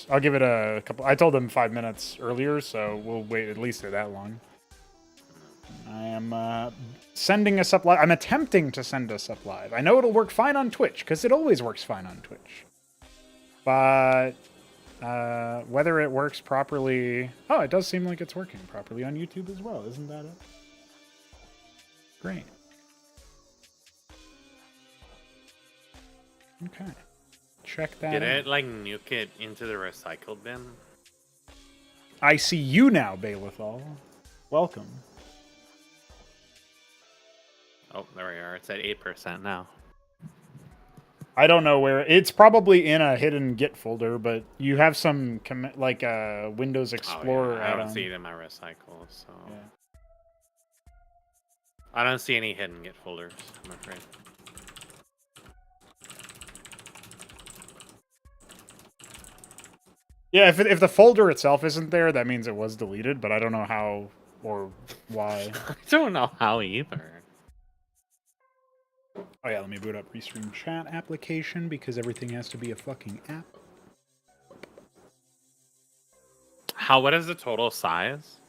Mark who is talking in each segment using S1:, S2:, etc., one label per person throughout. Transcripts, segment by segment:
S1: I'll give it a couple. I told them 5 minutes earlier, so we'll wait at least that long. I am sending us up live. I'm attempting to send us up live. I know it'll work fine on Twitch, because it always works fine on Twitch. But whether it works properly... Oh, it does seem like it's working properly on YouTube as well. Isn't that it? Great. Okay. Check that
S2: Did
S1: out.
S2: it, like, nuke it into the recycle bin?
S1: I see you now, Baylithal. Welcome.
S2: Oh, there we are. It's at 8% now.
S1: I don't know where. It's probably in a hidden Git folder, but you have some, like, Windows Explorer
S2: I don't
S1: add-on.
S2: see it in my recycle, so...
S1: Yeah.
S2: I don't see any hidden Git folders, I'm afraid.
S1: Yeah, if the folder itself isn't there, that means it was deleted, but I don't know how or why.
S2: I don't know how either.
S1: Oh yeah, let me boot up Restream Chat application because everything has to be a fucking app.
S2: What is the total size?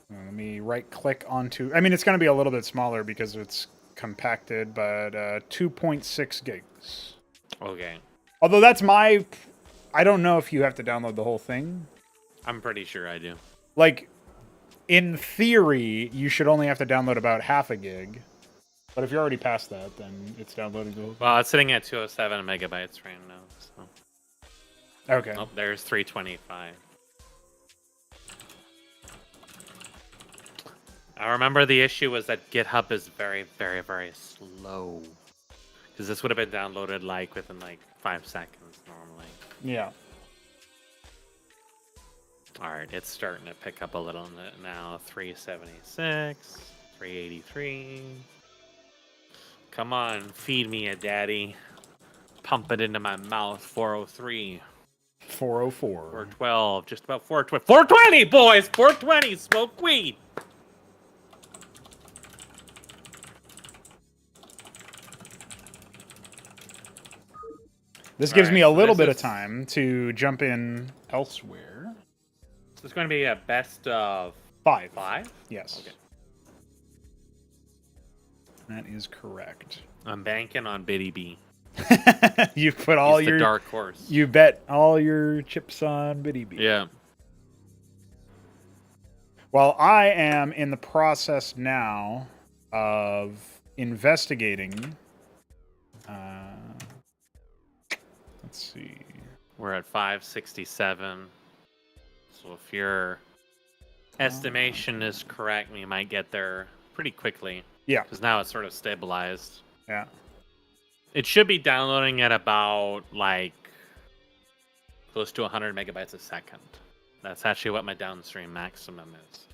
S1: Let me right-click onto... I mean, it's going to be a little bit smaller because it's compacted, but 2.6 gigs.
S2: Okay.
S1: Although that's my... I don't know if you have to download the whole thing.
S2: I'm pretty sure I do.
S1: Like, in theory, you should only have to download about half a gig. But if you're already past that, then it's downloading the whole thing.
S2: Well, it's sitting at 207 megabytes right now, so...
S1: Okay.
S2: Oh, there's 325. I remember the issue was that GitHub is very, very, very slow. Because this would have been downloaded, like, within, like, 5 seconds normally.
S1: Yeah.
S2: Alright, it's starting to pick up a little now. 376, 383. Come on, feed me a daddy. Pump it into my mouth. 403.
S1: 404.
S2: 412, just about 420. 420, boys! 420, smoke weed!
S1: This gives me a little bit of
S2: is-
S1: time to jump in elsewhere.
S2: So it's going to be a best of
S1: 5.
S2: 5?
S1: Yes.
S2: Okay.
S1: That is correct.
S2: I'm banking on Btyb.
S1: You put all
S2: He's
S1: your
S2: the dark horse.
S1: You bet all your chips on Btyb.
S2: Yeah.
S1: Well, I am in the process now of investigating. Let's see.
S2: We're at 567. So if your estimation is correct, we might get there pretty quickly.
S1: Yeah.
S2: Because now it's sort of stabilized.
S1: Yeah.
S2: It should be downloading at about, like, close to 100 megabytes a second. That's actually what my downstream maximum is.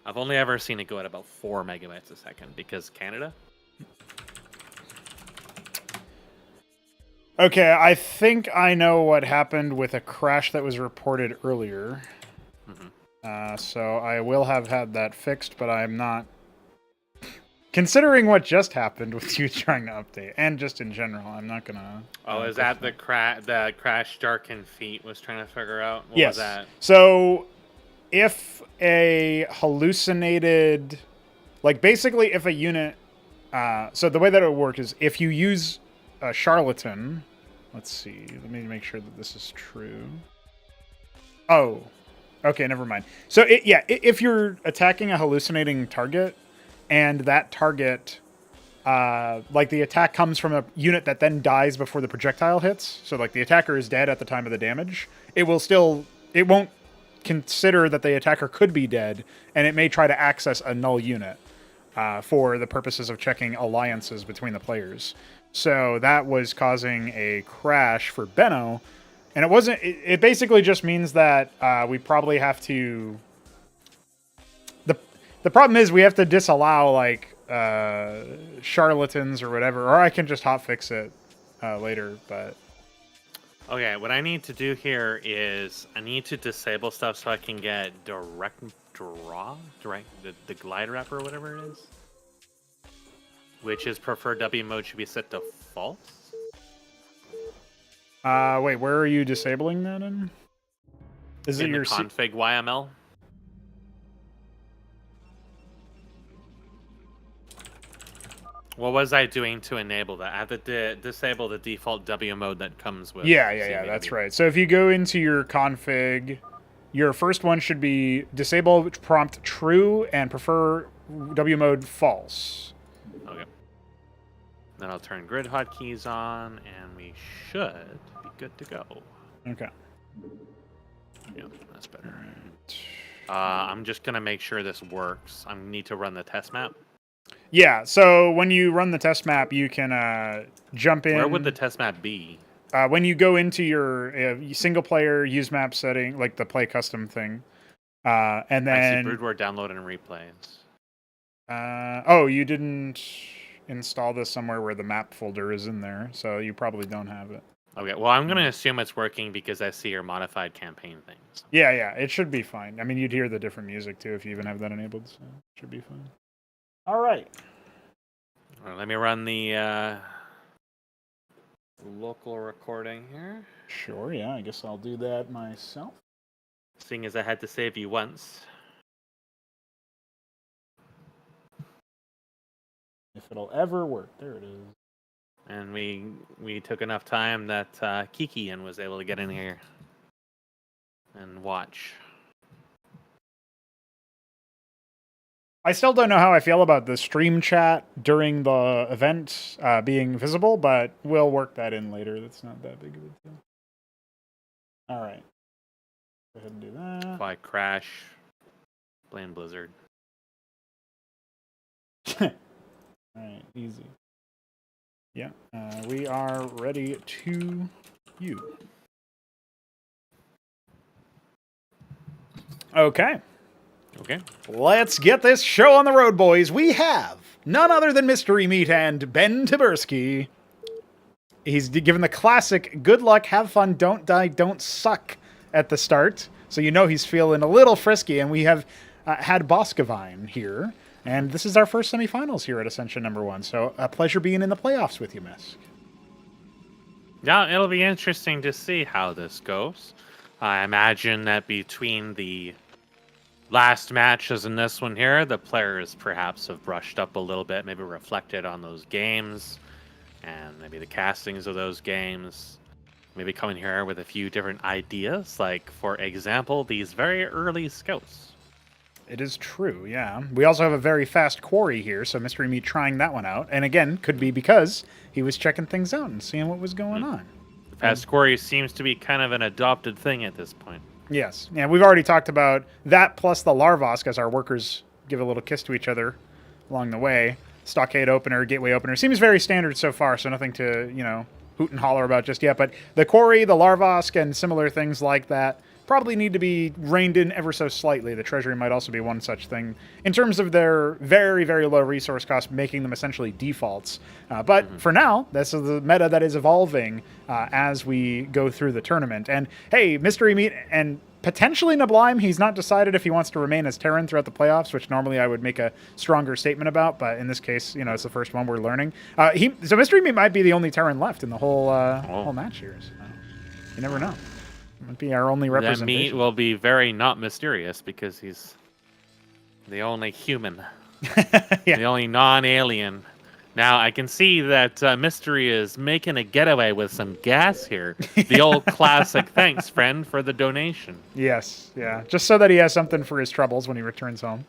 S2: I've only ever seen it go at about 4 megabytes a second because Canada.
S1: Okay, I think I know what happened with a crash that was reported earlier. So I will have had that fixed, but I'm not... Considering what just happened with you trying to update, and just in general, I'm not gonna...
S2: Oh, is that the crash Darkened Feet was trying to figure out? What
S1: yes.
S2: was that?
S1: So, if a hallucinated... Like, basically, if a unit... so the way that it would work is, if you use a charlatan... Let's see, let me make sure that this is true. Oh, okay, never mind. So, if you're attacking a hallucinating target, and that target, like the attack comes from a unit that then dies before the projectile hits, so like the attacker is dead at the time of the damage, it won't consider that the attacker could be dead, and it may try to access a null unit for the purposes of checking alliances between the players. So that was causing a crash for Benno, and it basically just means that we probably have to... The problem is we have to disallow, like, charlatans or whatever, or I can just hotfix it later, but...
S2: Okay, what I need to do here is I need to disable stuff so I can get direct draw, the glide wrap or whatever it is. Which is preferred W mode should be set to false.
S1: Wait, where are you disabling that in? Is it
S2: In the
S1: your
S2: config YML? What was I doing to enable that? I have to disable the default W mode that comes with
S1: Yeah,
S2: CMBW.
S1: that's right. So if you go into your config, your first one should be disable prompt true and prefer W mode false.
S2: Okay. Then I'll turn grid hotkeys on, and we should be good to go.
S1: Okay.
S2: Yeah, that's better. I'm just going to make sure this works. I need to run the test map.
S1: Yeah, so when you run the test map, you can jump in.
S2: Where would the test map be?
S1: When you go into your single player use map setting, like the play custom thing, and then
S2: I see Brood War download and replays.
S1: Oh, you didn't install this somewhere where the map folder is in there, so you probably don't have it.
S2: Okay, well, I'm going to assume it's working because I see your modified campaign things.
S1: Yeah, it should be fine. I mean, you'd hear the different music too if you even have that enabled, so it should be fine. All right.
S2: Let me run the local recording here.
S1: Sure, yeah, I guess I'll do that myself.
S2: Seeing as I had to save you once.
S1: If it'll ever work. There it is.
S2: And we took enough time that Kiki was able to get in here and watch.
S1: I still don't know how I feel about the stream chat during the event being visible, but we'll work that in later. That's not that big of a deal. All right. Go ahead and do that.
S2: If I crash, blame Blizzard.
S1: All right, easy. Yeah, we are ready to you. Okay.
S2: Okay.
S1: Let's get this show on the road, boys. We have none other than Mystery Meat and Ben Tyb88. He's given the classic good luck, have fun, don't die, don't suck at the start. So you know he's feeling a little frisky. And we have had Boskevine here. And this is our first semifinals here at Ascension #1. So a pleasure being in the playoffs with you, Misk.
S2: Yeah, it'll be interesting to see how this goes. I imagine that between the last matches and this one here, the players perhaps have brushed up a little bit, maybe reflected on those games, and maybe the castings of those games. Maybe coming here with a few different ideas, like, for example, these very early scouts.
S1: It is true, yeah. We also have a very fast quarry here, so Mystery Meat trying that one out. And again, could be because he was checking things out and seeing what was going on.
S2: The fast quarry seems to be kind of an adopted thing at this point.
S1: Yes. Yeah, we've already talked about that plus the Larvosk as our workers give a little kiss to each other along the way. Stockade opener, gateway opener. Seems very standard so far, so nothing to, hoot and holler about just yet. But the quarry, the Larvosk, and similar things like that probably need to be reined in ever so slightly. The treasury might also be one such thing in terms of their very, very low resource cost, making them essentially defaults. But for now, this is the meta that is evolving as we go through the tournament. And hey, Mystery Meat and potentially Nablime, he's not decided if he wants to remain as Terran throughout the playoffs, which normally I would make a stronger statement about, but in this case, it's the first one we're learning. So Mystery Meat might be the only Terran left in the whole match here. So you never know. Might be our only representation.
S2: That Meat will be very not mysterious because he's the only human,
S1: yeah.
S2: the only non-alien. Now, I can see that Mystery is making a getaway with some gas here. The old classic, thanks, friend, for the donation.
S1: Yes, yeah. Just so that he has something for his troubles when he returns home.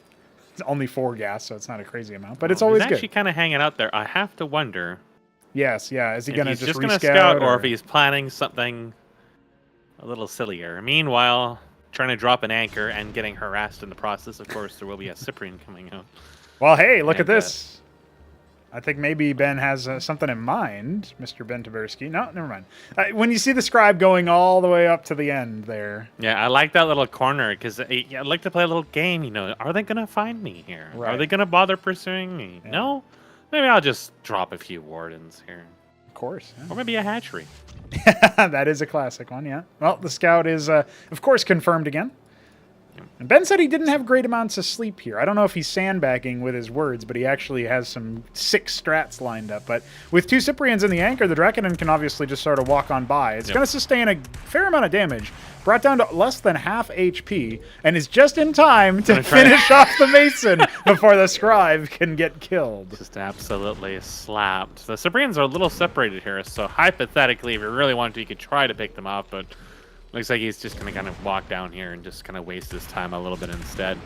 S1: It's only 4 gas, so it's not a crazy amount, but it's always
S2: he's
S1: good.
S2: He's actually kind of hanging out there. I have to wonder.
S1: Yes, yeah. Is he going to just
S2: gonna scout or if he's planning something a little sillier? Meanwhile, trying to drop an anchor and getting harassed in the process. Of course, there will be a Cyprian coming out.
S1: Well, hey, look at this. I think maybe Ben has something in mind, Mr. Ben Tyb88. No, never mind. When you see the scribe going all the way up to the end there.
S2: Yeah, I like that little corner because I'd like to play a little game. Are they going to find me here?
S1: Right.
S2: Are they going to bother pursuing me? Yeah. No? Maybe I'll just drop a few wardens here.
S1: Of course. Yeah.
S2: Or maybe a hatchery.
S1: That is a classic one, yeah. Well, the scout is, of course, confirmed again. And Ben said he didn't have great amounts of sleep here. I don't know if he's sandbagging with his words, but he actually has some sick strats lined up. But with 2 Cyprians in the anchor, the Draconin can obviously just sort of walk on by. It's going to sustain a fair amount of damage, brought down to less than half HP, and is just in time to finish off the Mason before the Scribe can get killed.
S2: Just absolutely slapped. The Cyprians are a little separated here, so hypothetically, if you really wanted to, you could try to pick them up, but looks like he's just going to kind of walk down here and just kind of waste his time a little bit instead.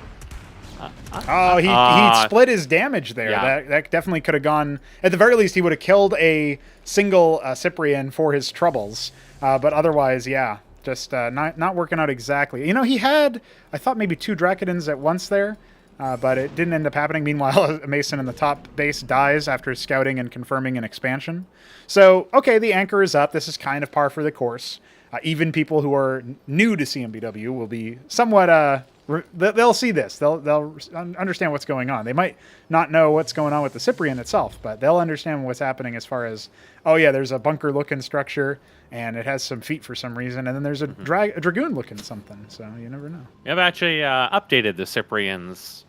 S1: He split his damage there.
S2: Yeah.
S1: That definitely could have gone... At the very least, he would have killed a single Cyprian for his troubles. But otherwise, yeah, just not working out exactly. You know, he had, I thought, maybe 2 Draconins at once there, but it didn't end up happening. Meanwhile, Mason in the top base dies after scouting and confirming an expansion. So, okay, the anchor is up. This is kind of par for the course. Even people who are new to CMBW will be somewhat... they'll see this. They'll understand what's going on. They might not know what's going on with the Cyprian itself, but they'll understand what's happening as far as, oh yeah, there's a bunker-looking structure, and it has some feet for some reason, and then there's a dragoon-looking something, so you never know.
S2: We have actually updated the Cyprian's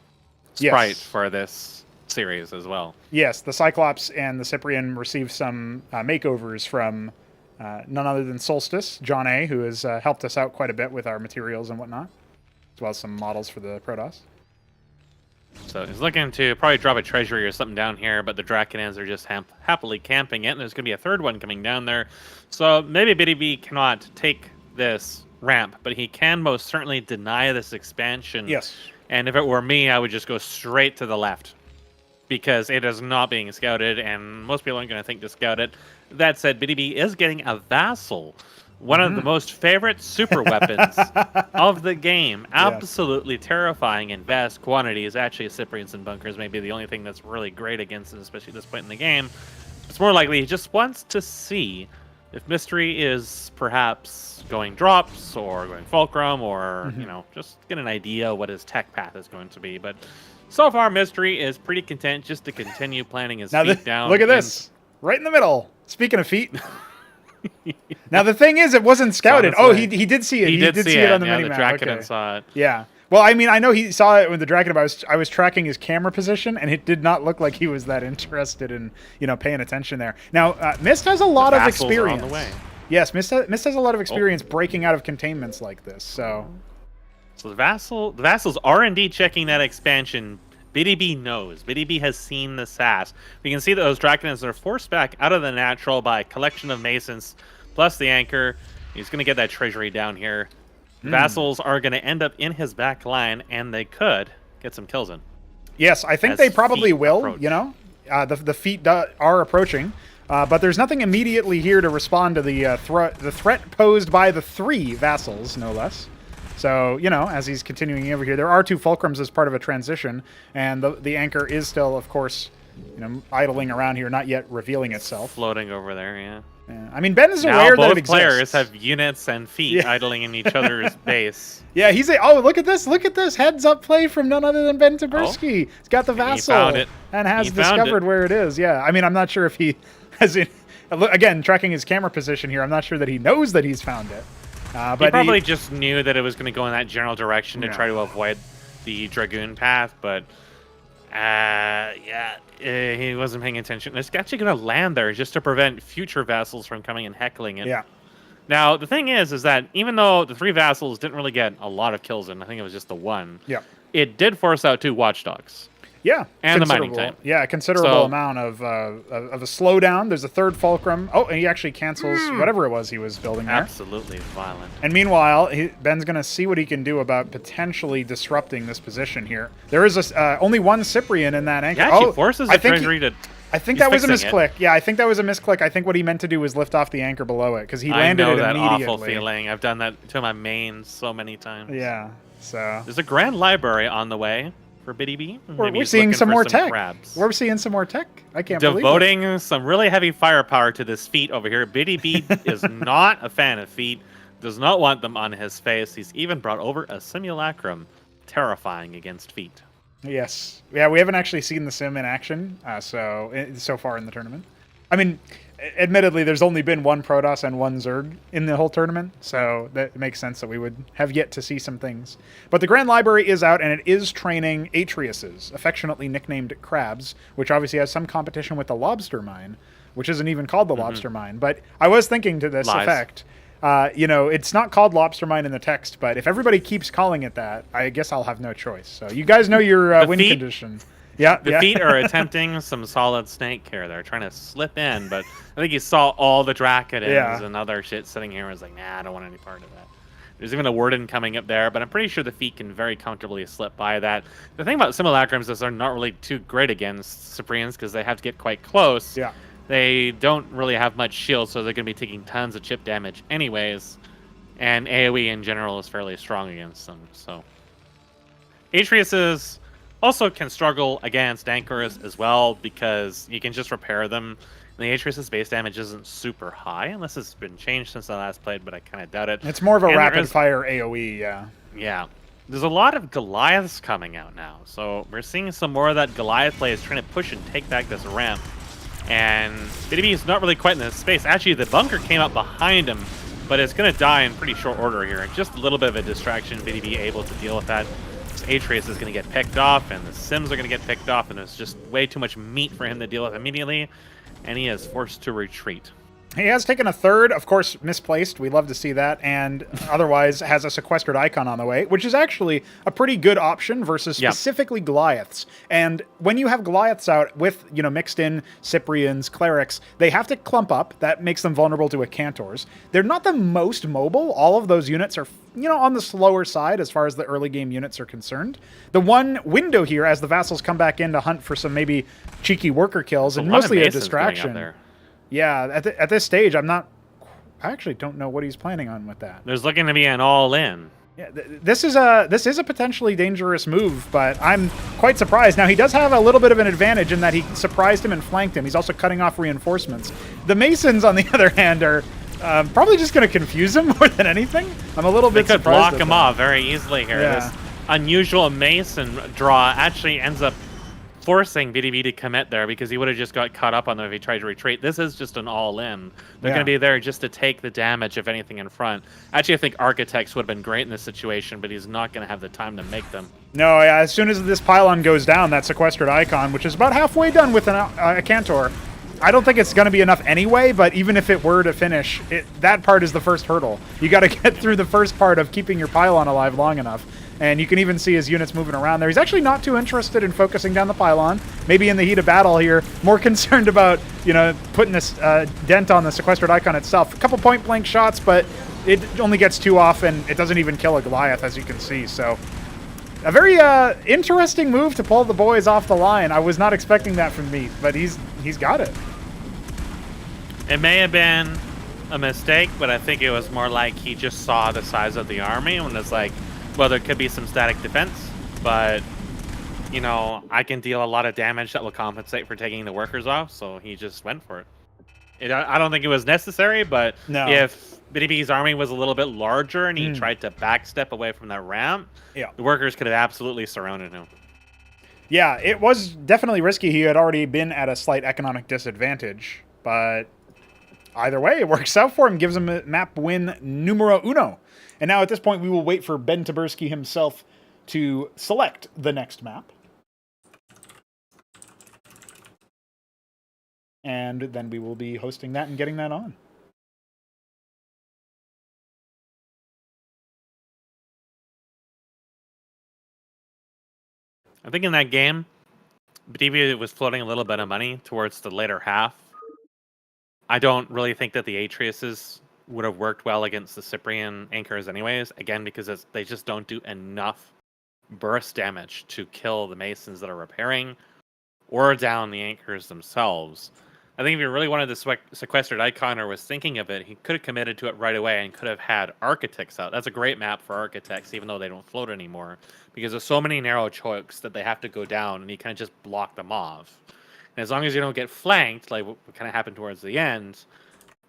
S2: sprite for this series as well.
S1: Yes, the Cyclops and the Cyprian received some makeovers from none other than Solstice, John A., who has helped us out quite a bit with our materials and whatnot, as well as some models for the Protoss.
S2: So he's looking to probably drop a treasury or something down here, but the Draconins are just happily camping it, and there's going to be a third one coming down there. So maybe Btyb cannot take this ramp, but he can most certainly deny this expansion.
S1: Yes.
S2: And if it were me, I would just go straight to the left, because it is not being scouted, and most people aren't going to think to scout it. That said, Btyb is getting a vassal. One of the most favorite super weapons of the game. Absolutely terrifying in vast quantities. Actually, Cyprians and bunkers may be the only thing that's really great against it, especially at this point in the game. It's more likely he just wants to see if Mystery is perhaps going drops or going fulcrum or, you know, just get an idea what his tech path is going to be. But so far, Mystery is pretty content just to continue planting his feet down.
S1: Look at this. Right in the middle. Speaking of feet... Now the thing is, it wasn't scouted. Oh, he did see it. He did see it on the minimap.
S2: The Draconin saw it.
S1: Yeah. Well, I mean, I know he saw it with the Draconin. I was tracking his camera position, and it did not look like he was that interested in paying attention there. Now, Mist has a lot of experience.
S2: On the way.
S1: Yes, Mist has a lot of experience breaking out of containments like this. So
S2: the vassals are indeed checking that expansion. Btyb knows. Btyb has seen the sass. We can see that those Draconins are forced back out of the natural by a collection of Masons, plus the anchor. He's going to get that treasury down here. Vassals are going to end up in his back line, and they could get some kills in.
S1: Yes, I think they probably will, approach. The feet are approaching, but there's nothing immediately here to respond to the threat posed by the 3 vassals, no less. So, as he's continuing over here, there are 2 fulcrums as part of a transition, and the anchor is still, of course, idling around here, not yet revealing itself.
S2: Floating over there, yeah.
S1: I mean, Ben is aware that it exists.
S2: Both players have units and feet idling in each other's base.
S1: Yeah, oh, look at this heads up play from none other than Ben Taberski. He's got the vassal
S2: found it.
S1: And has discovered where it is. Yeah, I mean, I'm not sure if he has it. Again, tracking his camera position here, I'm not sure that he knows that he's found it. But
S2: he probably just knew that it was going to go in that general direction to try to avoid the Dragoon path, but he wasn't paying attention. It's actually going to land there just to prevent future vassals from coming and heckling it.
S1: Yeah.
S2: Now, the thing is that even though the 3 vassals didn't really get a lot of kills in, I think it was just the 1, it did force out 2 watchdogs.
S1: Yeah,
S2: and the mining time.
S1: Yeah, a considerable amount of a slowdown. There's a 3rd fulcrum. Oh, and he actually cancels whatever it was he was building there.
S2: Absolutely violent.
S1: And meanwhile, Ben's going to see what he can do about potentially disrupting this position here. There is only 1 Cyprian in that anchor.
S2: Yeah, he forces the treasury to...
S1: I think that was a misclick. Yeah, I think that was a misclick. I think what he meant to do was lift off the anchor below it, because he landed it immediately. I know that awful feeling.
S2: I've done that to my main so many times.
S1: Yeah, so...
S2: There's a grand library on the way. For Btyb.
S1: We're seeing some more tech. We're seeing some more tech. I can't believe it.
S2: Devoting some really heavy firepower to this feat over here. Btyb is not a fan of feet. Does not want them on his face. He's even brought over a simulacrum. Terrifying against feet.
S1: Yes. Yeah, we haven't actually seen the sim in action so far in the tournament. I mean, admittedly, there's only been one Protoss and one Zerg in the whole tournament, so that makes sense that we would have yet to see some things. But the Grand Library is out, and it is training Atriuses, affectionately nicknamed Crabs, which obviously has some competition with the Lobster Mine, which isn't even called the Lobster Mine. But I was thinking to this effect, it's not called Lobster Mine in the text, but if everybody keeps calling it that, I guess I'll have no choice. So you guys know your win condition. Yeah,
S2: the feet are attempting some solid snake here. They're trying to slip in, but I think he saw all the Dracodins and other shit sitting here and was like, nah, I don't want any part of that. There's even a Warden coming up there, but I'm pretty sure the feet can very comfortably slip by that. The thing about Simulacrums is they're not really too great against Cyprians because they have to get quite close.
S1: Yeah.
S2: They don't really have much shield, so they're going to be taking tons of chip damage anyways. And AoE in general is fairly strong against them. So Atriuses also can struggle against Anchors as well because you can just repair them. And the Atrius' base damage isn't super high unless it's been changed since I last played, but I kind of doubt it.
S1: It's more of a rapid-fire AoE, yeah.
S2: Yeah. There's a lot of Goliaths coming out now, so we're seeing some more of that Goliath play is trying to push and take back this ramp. And Btyb is not really quite in this space. Actually, the bunker came up behind him, but it's going to die in pretty short order here. Just a little bit of a distraction, Btyb able to deal with that. Atrius is going to get picked off, and the Sims are going to get picked off, and there's just way too much meat for him to deal with immediately, and he is forced to retreat.
S1: He has taken a third, of course, misplaced. We love to see that, and otherwise has a sequestered icon on the way, which is actually a pretty good option versus specifically Goliaths. And when you have Goliaths out with, mixed in Cyprians, Clerics, they have to clump up. That makes them vulnerable to a Cantors. They're not the most mobile. All of those units are, on the slower side as far as the early game units are concerned. The one window here, as the Vassals come back in to hunt for some maybe cheeky worker kills, and mostly a distraction. Yeah, at this stage, I actually don't know what he's planning on with that.
S2: There's looking to be an all-in.
S1: Yeah, this is a potentially dangerous move, but I'm quite surprised. Now, he does have a little bit of an advantage in that he surprised him and flanked him. He's also cutting off reinforcements. The Masons, on the other hand, are probably just going to confuse him more than anything. I'm a little bit surprised.
S2: They could block him off very easily here. Yeah. This unusual Mason draw actually ends up forcing Btyb to commit there because he would have just got caught up on them if he tried to retreat. This is just an all-in. They're going to be there just to take the damage of anything in front. Actually, I think Architects would have been great in this situation, but he's not going to have the time to make them.
S1: No, as soon as this pylon goes down, that sequestered icon, which is about halfway done with a Cantor, I don't think it's going to be enough anyway, but even if it were to finish, that part is the first hurdle. You got to get through the first part of keeping your pylon alive long enough. And you can even see his units moving around there. He's actually not too interested in focusing down the pylon. Maybe in the heat of battle here, more concerned about, putting this dent on the sequestered icon itself. A couple point-blank shots, but it only gets 2 off, and it doesn't even kill a Goliath, as you can see. So a very interesting move to pull the boys off the line. I was not expecting that from Meat, but he's got it.
S2: It may have been a mistake, but I think it was more like he just saw the size of the army and was like, well, there could be some static defense, but, I can deal a lot of damage that will compensate for taking the workers off, so he just went for it. I don't think it was necessary, but if Btyb's army was a little bit larger and he tried to backstep away from that ramp, the workers could have absolutely surrounded him.
S1: Yeah, it was definitely risky. He had already been at a slight economic disadvantage, but either way, it works out for him, gives him a map win numero uno. And now at this point, we will wait for Ben Taberski himself to select the next map. And then we will be hosting that and getting that on.
S2: I think in that game, Btyb was floating a little bit of money towards the later half. I don't really think that the Atriuses would have worked well against the Cyprian Anchors anyways, again, because they just don't do enough burst damage to kill the Masons that are repairing or down the Anchors themselves. I think if he really wanted the sequestered icon or was thinking of it, he could have committed to it right away and could have had Architects out. That's a great map for Architects, even though they don't float anymore, because there's so many narrow chokes that they have to go down, and you kind of just block them off. And as long as you don't get flanked, like what kind of happened towards the end,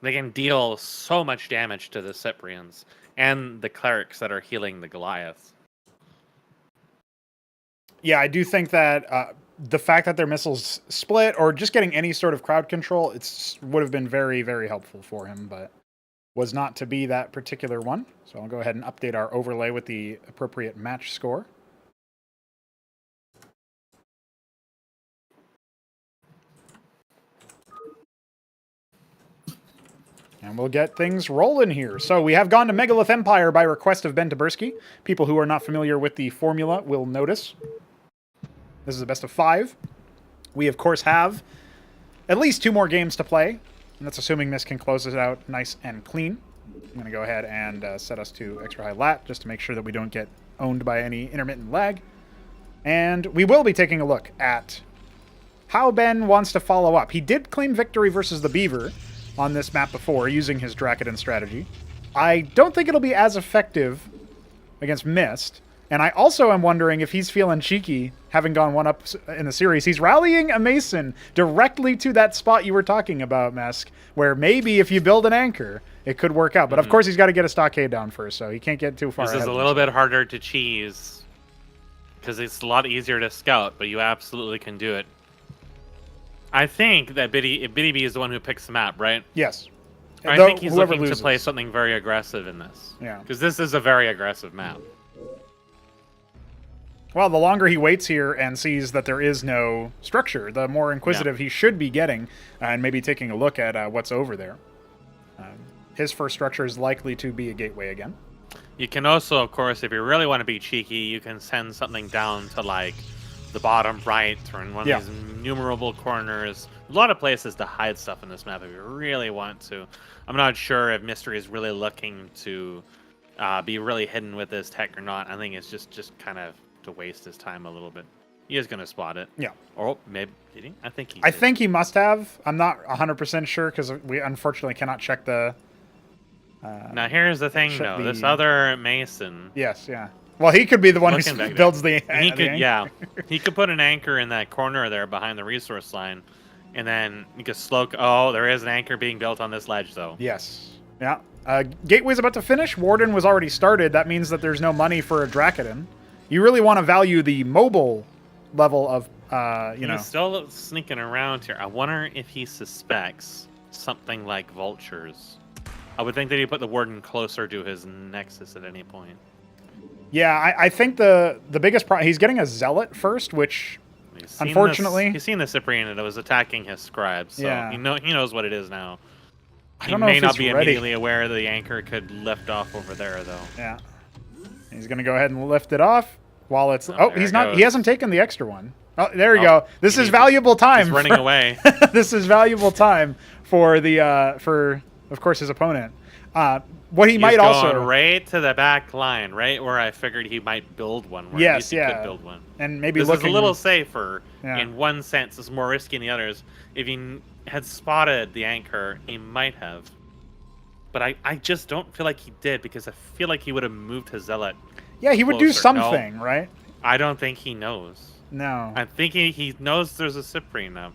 S2: they can deal so much damage to the Cyprians and the Clerics that are healing the Goliaths.
S1: Yeah, I do think that the fact that their missiles split or just getting any sort of crowd control, would have been very, very helpful for him, but was not to be that particular one. So I'll go ahead and update our overlay with the appropriate match score. And we'll get things rolling here. So we have gone to Megalith Empire by request of Btyb88. People who are not familiar with the formula will notice. This is a best of 5. We, of course, have at least 2 more games to play. And that's assuming this can close us out nice and clean. I'm going to go ahead and set us to extra high lat just to make sure that we don't get owned by any intermittent lag. And we will be taking a look at how Ben wants to follow up. He did claim victory versus the Beaver on this map before using his Dracodon strategy. I don't think it'll be as effective against Mist. And I also am wondering if he's feeling cheeky, having gone 1-up in the series. He's rallying a Mason directly to that spot you were talking about, Mesk, where maybe if you build an anchor, it could work out. But of course, he's got to get a stockade down first, so he can't get too far ahead.
S2: This is a little bit harder to cheese, because it's a lot easier to scout, but you absolutely can do it. I think that Btyb is the one who picks the map, right?
S1: Yes.
S2: I think he's looking to play something very aggressive in this.
S1: Yeah.
S2: Because this is a very aggressive map.
S1: Well, the longer he waits here and sees that there is no structure, the more inquisitive he should be getting and maybe taking a look at what's over there. His first structure is likely to be a gateway again.
S2: You can also, of course, if you really want to be cheeky, you can send something down to, like, the bottom right or in one of these innumerable corners. A lot of places to hide stuff in this map if you really want to. I'm not sure if Mystery is really looking to be really hidden with this tech or not. I think it's just kind of to waste his time a little bit. He is going to spot it.
S1: Yeah.
S2: Or maybe, did he? I think he did.
S1: I think he must have. I'm not 100% sure because we unfortunately cannot check the...
S2: now, here's the thing, though. This other Mason...
S1: Yes, yeah. Well, he could be the one who builds the anchor.
S2: Yeah. He could put an anchor in that corner there behind the resource line, and then you could slow... Oh, there is an anchor being built on this ledge, though.
S1: Yes. Yeah. Gateway's about to finish. Warden was already started. That means that there's no money for a Dracodon. You really want to value the mobile level of, you know...
S2: He's still sneaking around here. I wonder if he suspects something like vultures. I would think that he put the Warden closer to his nexus at any point.
S1: Yeah, I think the biggest problem... He's getting a Zealot first, which, unfortunately...
S2: He's seen the Cyprian that was attacking his scribes, so he knows what it is now. He may not be immediately aware the anchor could lift off over there, though.
S1: Yeah. He's going to go ahead and lift it off while it's... Oh, he's not... He hasn't taken the extra one. Oh, there we go. This is valuable time.
S2: He's running away.
S1: This is valuable time for the... for, of course, his opponent. What he might also...
S2: going right to the back line, right where I figured he might build one. Where
S1: yes,
S2: he could build one.
S1: And maybe
S2: this is a little safer in one sense. It's more risky in the others. If he had spotted the anchor, he might have. But I just don't feel like he did, because I feel like he would have moved his Zealot.
S1: Yeah, he would do something, right?
S2: I don't think he knows.
S1: No.
S2: I think he knows there's a Cyprian now.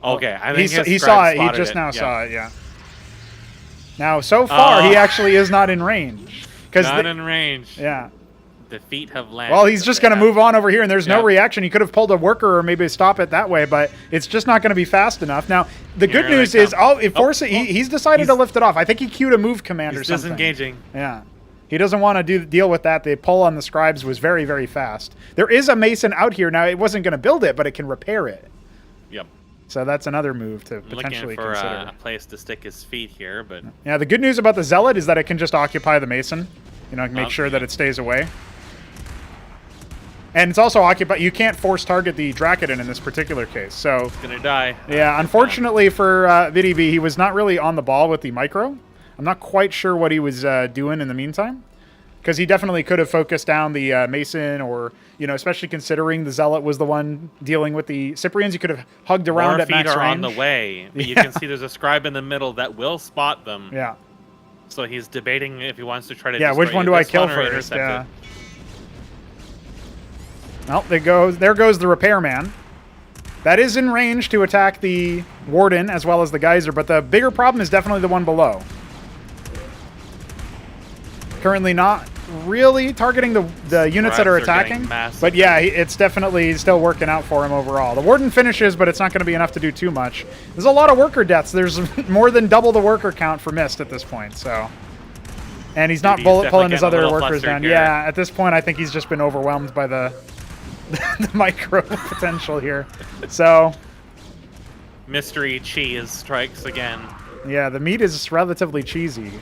S2: Okay, I think
S1: he saw it. He just now saw it, yeah. Now, so far, he actually is not in range.
S2: Not in range.
S1: Yeah.
S2: The feet have landed.
S1: Well, he's just going to move on over here, and there's no reaction. He could have pulled a worker or maybe stop it that way, but it's just not going to be fast enough. Now, the good news is, he's decided to lift it off. I think he queued a move command or something.
S2: He's disengaging.
S1: Yeah. He doesn't want to deal with that. The pull on the scribes was very, very fast. There is a Mason out here. Now, it wasn't going to build it, but it can repair it.
S2: Yep.
S1: So that's another move to potentially
S2: consider.
S1: Looking for
S2: a place to stick his feet here, but...
S1: Yeah, the good news about the Zealot is that it can just occupy the Mason. You know, make sure that it stays away. And it's also occupied. You can't force target the Dracodon in this particular case. So
S2: it's gonna die.
S1: Yeah, unfortunately for Btyb, he was not really on the ball with the micro. I'm not quite sure what he was doing in the meantime, because he definitely could have focused down the Mason, or especially considering the Zealot was the one dealing with the Cyprians. You could have hugged around at max range.
S2: More feet are on the way, but you can see there's a scribe in the middle that will spot them.
S1: Yeah.
S2: So he's debating if he wants to try to.
S1: Yeah, which one do I kill first? Yeah. Well, there goes the repairman. That is in range to attack the Warden as well as the Geyser, but the bigger problem is definitely the one below. Currently not really targeting the units that are
S2: Scribes are getting
S1: attacking.
S2: massive.
S1: But yeah, it's definitely still working out for him overall. The Warden finishes, but it's not going to be enough to do too much. There's a lot of worker deaths. There's more than double the worker count for Mist at this point, so... And he's not pulling his other workers down. Here. Yeah, at this point, I think he's just been overwhelmed by the, the micro potential here. So...
S2: Mystery cheese strikes again.
S1: Yeah, the meat is relatively cheesy.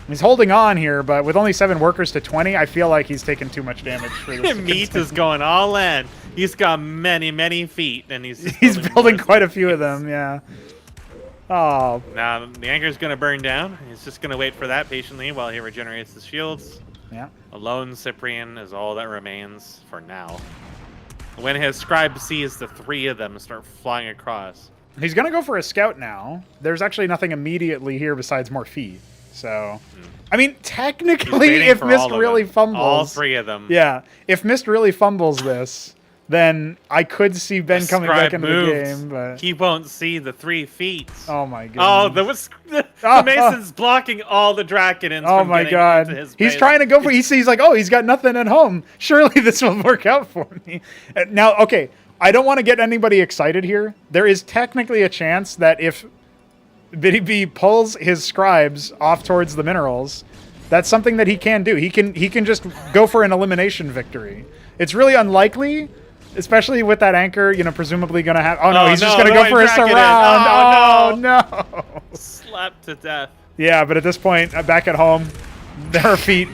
S1: He's holding on here, but with only 7 workers to 20, I feel like he's taking too much damage for this.
S2: Meat is going all in. He's got many feet, and
S1: he's building quite a few of them. Yeah. Oh.
S2: Now the anchor's going to burn down. He's just going to wait for that patiently while he regenerates his shields.
S1: Yeah.
S2: A lone Cyprian is all that remains for now. When his scribe sees the 3 of them start flying across.
S1: He's going to go for a scout now. There's actually nothing immediately here besides more feet. So, I mean, technically, if Mist really fumbles...
S2: All 3 of them.
S1: Yeah. If Mist really fumbles this, then I could see Ben coming back into the game. But
S2: he won't see the 3 feet.
S1: Oh, my God.
S2: Oh, the Mason's blocking all the Drakenins.
S1: Oh, my God. He's trying to go for... He's like, oh, he's got nothing at home. Surely this will work out for me. Now, okay, I don't want to get anybody excited here. There is technically a chance that if Btyb pulls his scribes off towards the minerals, that's something that he can do. He can just go for an elimination victory. It's really unlikely, especially with that anchor, you know, presumably going to have... Oh, no, he's just going to go for a surround. Oh, no.
S2: Slapped to death.
S1: Yeah, but at this point, back at home, there are feet.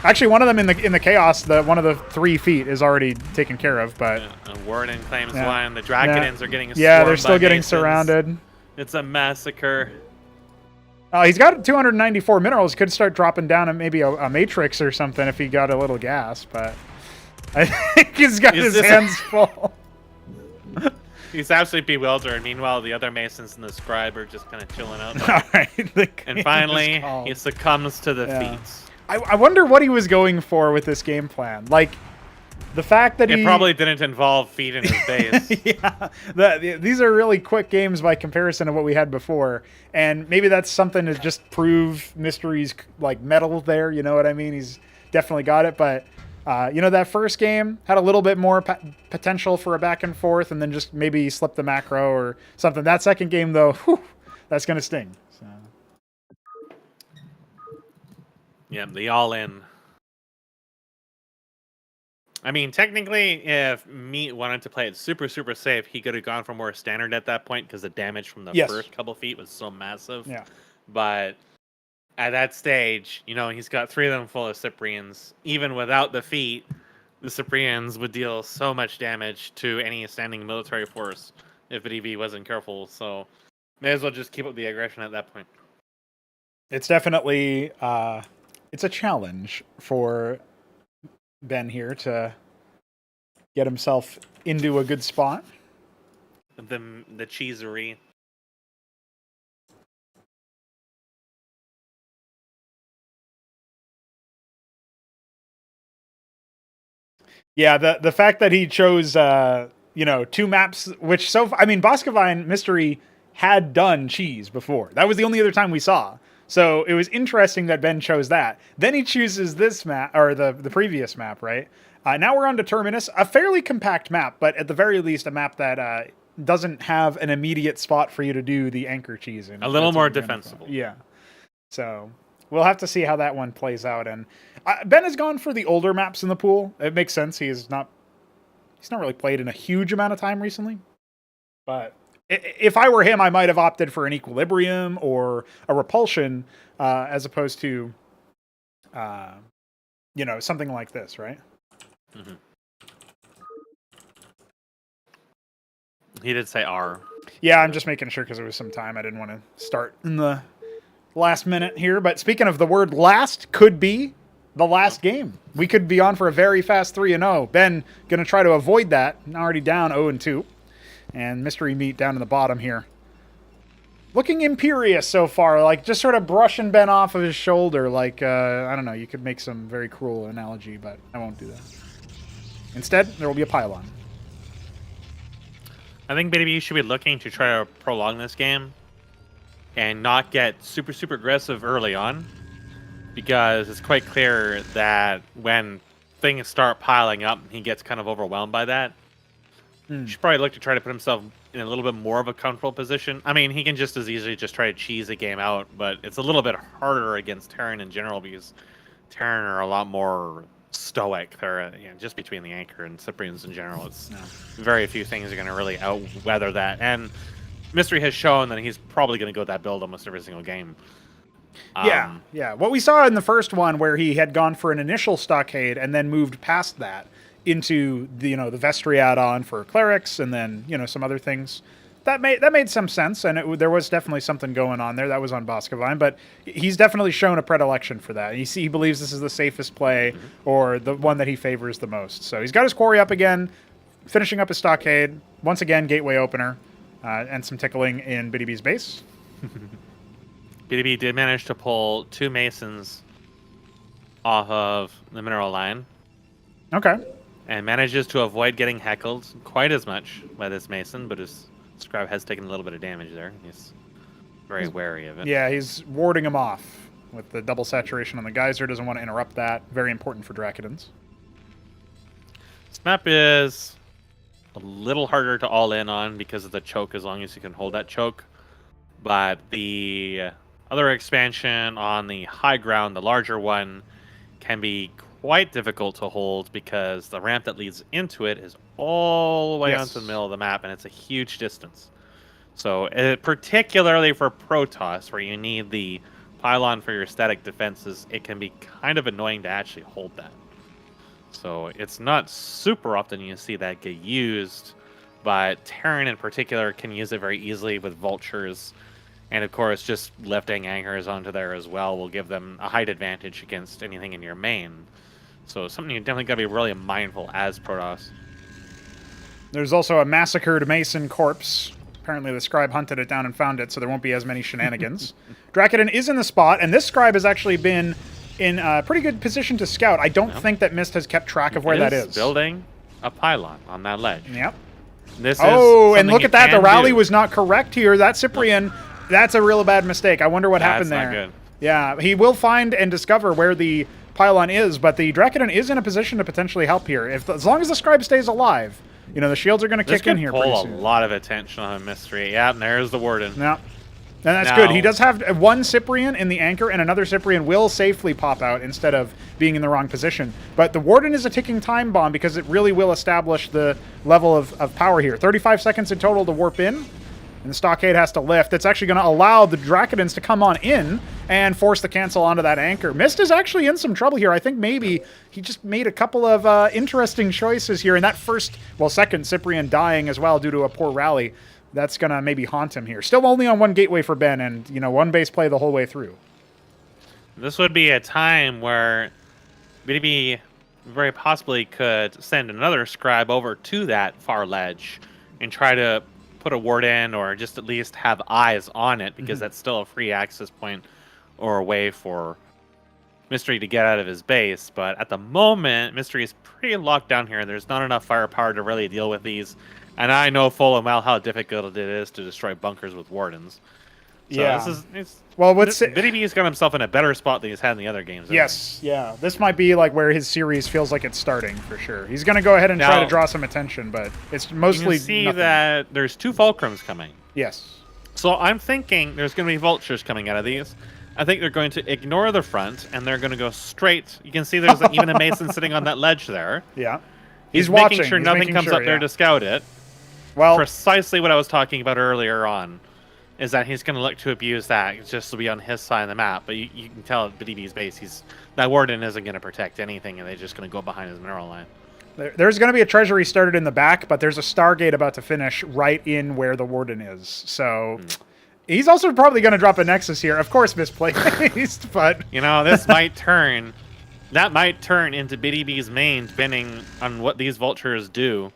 S1: Actually, one of them in the chaos, one of the 3 feet is already taken care of, but...
S2: Warden claims one. The Drakenins are getting
S1: they're still getting surrounded.
S2: It's a massacre.
S1: He's got 294 minerals. Could start dropping down at maybe a matrix or something if he got a little gas, but I think he's got his hands full.
S2: He's absolutely bewildered. Meanwhile, the other Masons and the Scribe are just kind of chilling out.
S1: All right,
S2: and finally, he succumbs to the feet.
S1: I wonder what he was going for with this game plan. Like, the fact that
S2: it probably didn't involve feet in his base.
S1: Yeah, these are really quick games by comparison to what we had before, and maybe that's something to just prove Mystery's like metal there. You know what I mean? He's definitely got it, but you know, that first game had a little bit more potential for a back and forth, and then just maybe slip the macro or something. That second game, though, whew, that's gonna sting. So.
S2: Yeah, the all-in. I mean, technically, if Meat wanted to play it super safe, he could have gone for more standard at that point because the damage from the first couple feet was so massive.
S1: Yeah.
S2: But at that stage, you know, he's got 3 of them full of Cyprians. Even without the feet, the Cyprians would deal so much damage to any standing military force if Btyb wasn't careful. So, may as well just keep up the aggression at that point.
S1: It's definitely it's a challenge for Ben here to get himself into a good spot.
S2: The cheesery.
S1: Yeah, the fact that he chose you know, 2 maps, which I mean, Boskevine Mystery had done cheese before. That was the only other time we saw. So it was interesting that Ben chose that. Then he chooses this map, or the previous map, right? Now we're on to Terminus, a fairly compact map, but at the very least a map that doesn't have an immediate spot for you to do the anchor cheese in.
S2: A little more defensible.
S1: Yeah. So we'll have to see how that one plays out. And Ben has gone for the older maps in the pool. It makes sense. He's not really played in a huge amount of time recently. But if I were him, I might have opted for an Equilibrium or a Repulsion as opposed to, you know, something like this, right?
S2: Mm-hmm. He did say R.
S1: Yeah, I'm just making sure because there was some time. I didn't want to start in the last minute here. But speaking of the word last, could be the last game. We could be on for a very fast 3-0. Ben going to try to avoid that. Already down 0-2. And Mystery Meat down in the bottom here. Looking imperious so far, like just sort of brushing Ben off of his shoulder. Like, I don't know, you could make some very cruel analogy, but I won't do that. Instead, there will be a pylon.
S2: I think Btyb should be looking to try to prolong this game and not get super aggressive early on because it's quite clear that when things start piling up and he gets kind of overwhelmed by that, he should probably look to try to put himself in a little bit more of a comfortable position. I mean, he can just as easily just try to cheese a game out, but it's a little bit harder against Terran in general because Terran are a lot more stoic. They're just between the Anchor and Cyprians in general. It's very few things are going to really outweather that. And Mystery has shown that he's probably going to go that build almost every single game.
S1: Yeah. What we saw in the first one, where he had gone for an initial stockade and then moved past that into the the Vestry add-on for clerics, and then some other things. That made some sense, and there was definitely something going on there. That was on Boskevine, but he's definitely shown a predilection for that. He believes this is the safest play, or the one that he favors the most. So he's got his quarry up again, finishing up his stockade. Once again, gateway opener, and some tickling in Btyb88's base.
S2: Btyb88 did manage to pull 2 Masons off of the mineral line.
S1: Okay.
S2: And manages to avoid getting heckled quite as much by this Mason, but his Scribe has taken a little bit of damage there. He's very wary of it.
S1: Yeah, he's warding him off with the double saturation on the geyser. Doesn't want to interrupt that. Very important for Dracodons.
S2: This map is a little harder to all in on because of the choke, as long as you can hold that choke. But the other expansion on the high ground, the larger one, can be quite difficult to hold because the ramp that leads into it is all the way onto the middle of the map, and it's a huge distance. So particularly for Protoss, where you need the pylon for your static defenses, it can be kind of annoying to actually hold that. So it's not super often you see that get used, but Terran in particular can use it very easily with vultures. And of course, just lifting anchors onto there as well will give them a height advantage against anything in your main. So something you definitely got to be really mindful as Protoss.
S1: There's also a massacred Mason corpse. Apparently the Scribe hunted it down and found it, so there won't be as many shenanigans. Dracodon is in the spot, and this Scribe has actually been in a pretty good position to scout. I don't think that Mist has kept track of where that is.
S2: Building a pylon on that ledge.
S1: Yep.
S2: This
S1: and look at that. The rally was not correct here. That Cyprian, that's a real bad mistake. I wonder what happened there.
S2: Not good.
S1: Yeah, he will find and discover where the pylon is, but the Dracodon is in a position to potentially help here. As long as the Scribe stays alive, the shields are going to kick in here pretty soon.
S2: This could pull a lot of attention on Mystery. Yeah, and there's the Warden.
S1: Yeah. And that's good. He does have one Cyprian in the anchor, and another Cyprian will safely pop out instead of being in the wrong position. But the Warden is a ticking time bomb because it really will establish the level of power here. 35 seconds in total to warp in, and the stockade has to lift. That's actually going to allow the Dracodons to come on in and force the cancel onto that anchor. Mist is actually in some trouble here. I think maybe he just made a couple of interesting choices here. And that second Cyprian dying as well due to a poor rally. That's going to maybe haunt him here. Still only on one gateway for Ben, and, one base play the whole way through.
S2: This would be a time where Btyb88 very possibly could send another Scribe over to that far ledge and try to put a ward in, or just at least have eyes on it, because that's still a free access point or a way for Mystery to get out of his base. But at the moment, Mystery is pretty locked down here. There's not enough firepower to really deal with these. And I know full and well how difficult it is to destroy bunkers with Wardens. So Btyb88's got himself in a better spot than he's had in the other games.
S1: Yes, yeah. This might be like where his series feels like it's starting for sure. He's going to go ahead and try to draw some attention, but it's mostly
S2: you can see that there's 2 Fulcrums coming.
S1: Yes.
S2: So I'm thinking there's going to be vultures coming out of these. I think they're going to ignore the front, and they're going to go straight. You can see there's even a Mason sitting on that ledge there.
S1: Yeah.
S2: He's making sure nothing comes up there to scout it.
S1: Well,
S2: precisely what I was talking about earlier on, is that he's going to look to abuse that just to be on his side of the map. But you can tell at Btyb88's base, that Warden isn't going to protect anything, and they're just going to go behind his mineral line.
S1: There's going to be a treasury started in the back, but there's a Stargate about to finish right in where the Warden is. So he's also probably going to drop a Nexus here. Of course, misplaced, but...
S2: this might turn... That might turn into Btyb88's main, depending on what these vultures do.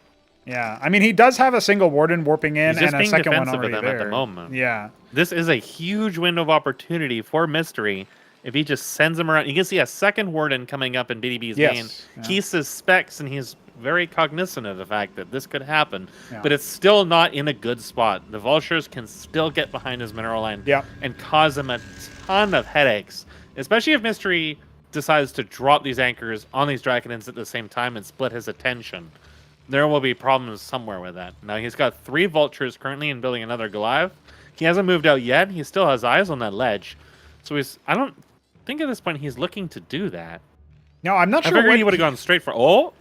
S1: Yeah, I mean, he does have a single Warden warping in and a second one already
S2: there. At the moment.
S1: Yeah.
S2: This is a huge window of opportunity for Mystery if he just sends him around. You can see a second Warden coming up in Btyb88's main. Yeah. He suspects, and he's very cognizant of the fact that this could happen, but it's still not in a good spot. The vultures can still get behind his mineral line and cause him a ton of headaches especially if Mystery decides to drop these anchors on these Draconids at the same time and split his attention. There will be problems somewhere with that. Now, he's got 3 Vultures currently and building another Goliath. He hasn't moved out yet. He still has eyes on that ledge. So I don't think at this point he's looking to do that.
S1: No, I'm not
S2: I
S1: sure.
S2: figured he would have gone straight for... Oh!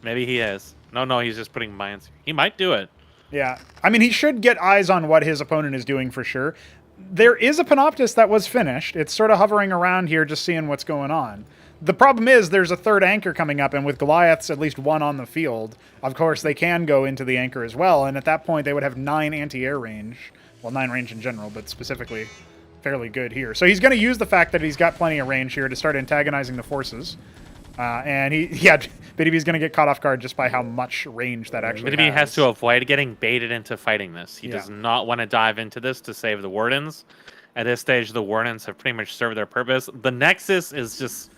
S2: Maybe he is. No, he's just putting mines. He might do it.
S1: Yeah. I mean, he should get eyes on what his opponent is doing for sure. There is a Panoptus that was finished. It's sort of hovering around here just seeing what's going on. The problem is there's a 3rd anchor coming up, and with Goliaths at least 1 on the field, of course, they can go into the anchor as well, and at that point they would have 9 anti-air range. Well, 9 range in general, but specifically fairly good here. So he's going to use the fact that he's got plenty of range here to start antagonizing the forces. And Btyb is going to get caught off guard just by how much range that actually
S2: Btyb has to avoid getting baited into fighting this. He does not want to dive into this to save the Wardens. At this stage, the Wardens have pretty much served their purpose. The Nexus is just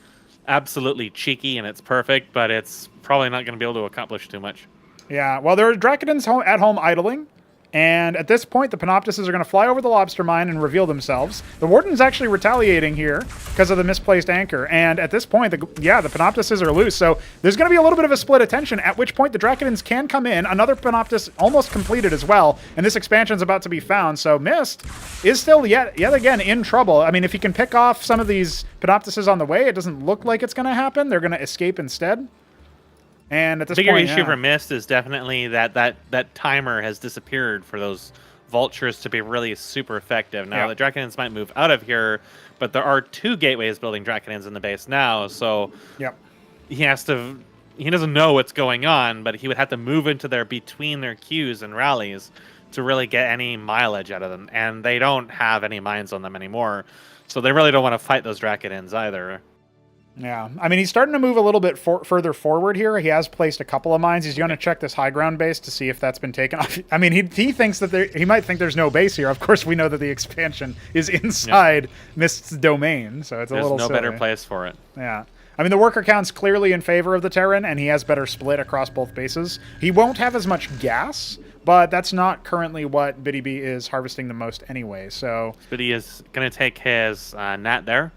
S2: absolutely cheeky, and it's perfect, but it's probably not going to be able to accomplish too much.
S1: Yeah, well, there are Draconids at home idling. And at this point, the Panoptuses are going to fly over the lobster mine and reveal themselves. The Warden's actually retaliating here because of the misplaced anchor. And at this point, the Panoptuses are loose. So there's going to be a little bit of a split attention, at which point the Draconids can come in. Another Panoptus almost completed as well. And this expansion's about to be found. So Mist is still yet again in trouble. I mean, if he can pick off some of these Panoptuses on the way, it doesn't look like it's going to happen. They're going to escape instead. And at this
S2: bigger
S1: point,
S2: issue for Mist is definitely that timer has disappeared for those Vultures to be really super effective. Now, the Draconids might move out of here, but there are 2 gateways building Draconids in the base now, so he doesn't know what's going on, but he would have to move into between their queues and rallies to really get any mileage out of them, and they don't have any mines on them anymore, so they really don't want to fight those Draconids either.
S1: Yeah, I mean, he's starting to move a little bit further forward here. He has placed a couple of mines. He's going to check this high ground base to see if that's been taken off. I mean, he thinks that he might think there's no base here. Of course, we know that the expansion is inside Mist's domain, so it's a little silly.
S2: There's no better place for it.
S1: Yeah. I mean, the worker count's clearly in favor of the Terran, and he has better split across both bases. He won't have as much gas, but that's not currently what Btyb is harvesting the most anyway, so...
S2: Btyb is going to take his Nat there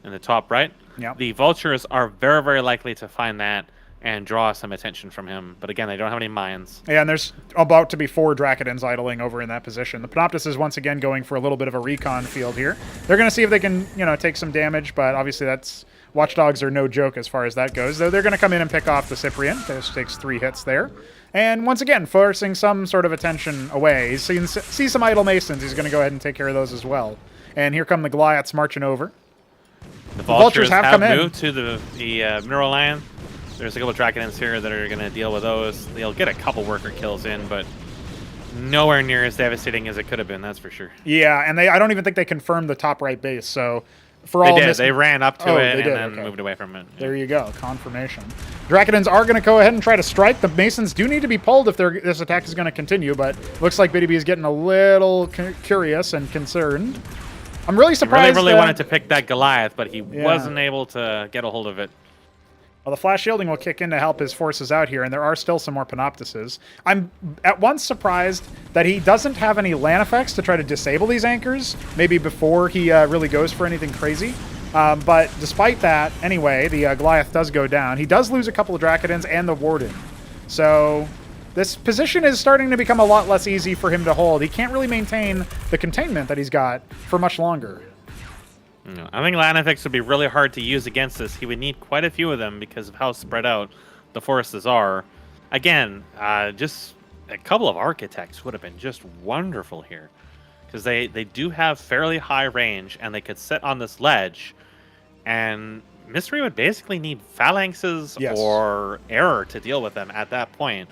S2: in the top right.
S1: Yep.
S2: The Vultures are very, very likely to find that and draw some attention from him. But again, they don't have any mines.
S1: Yeah, and there's about to be 4 Draconids idling over in that position. The Panoptus is once again going for a little bit of a recon field here. They're going to see if they can, take some damage, but obviously that's... Watchdogs are no joke as far as that goes, though they're going to come in and pick off the Cyprian. This takes 3 hits there. And once again, forcing some sort of attention away. He's see some idle Masons. He's going to go ahead and take care of those as well. And here come the Goliaths marching over.
S2: The Vultures have
S1: come
S2: moved to the Mineral Land. There's a couple of Draconids here that are going to deal with those. They'll get a couple worker kills in, but nowhere near as devastating as it could have been, that's for sure.
S1: Yeah, and I don't even think they confirmed the top right base, so... They
S2: ran up to it and then moved away from it.
S1: Yeah. There you go. Confirmation. Draconids are going to go ahead and try to strike. The Masons do need to be pulled if this attack is going to continue, but looks like Btyb is getting a little curious and concerned. I'm really surprised.
S2: He really wanted to pick that Goliath, but he wasn't able to get a hold of it.
S1: Well, the flash shielding will kick in to help his forces out here, and there are still some more Panoptuses. I'm at once surprised that he doesn't have any land effects to try to disable these anchors, maybe before he really goes for anything crazy. But despite that, anyway, the Goliath does go down. He does lose a couple of Draconids and the Warden. So this position is starting to become a lot less easy for him to hold. He can't really maintain the containment that he's got for much longer.
S2: No, I think land effects would be really hard to use against this. He would need quite a few of them because of how spread out the forces are. Again, just a couple of architects would have been just wonderful here because they do have fairly high range and they could sit on this ledge, and Mystery would basically need phalanxes or error to deal with them at that point.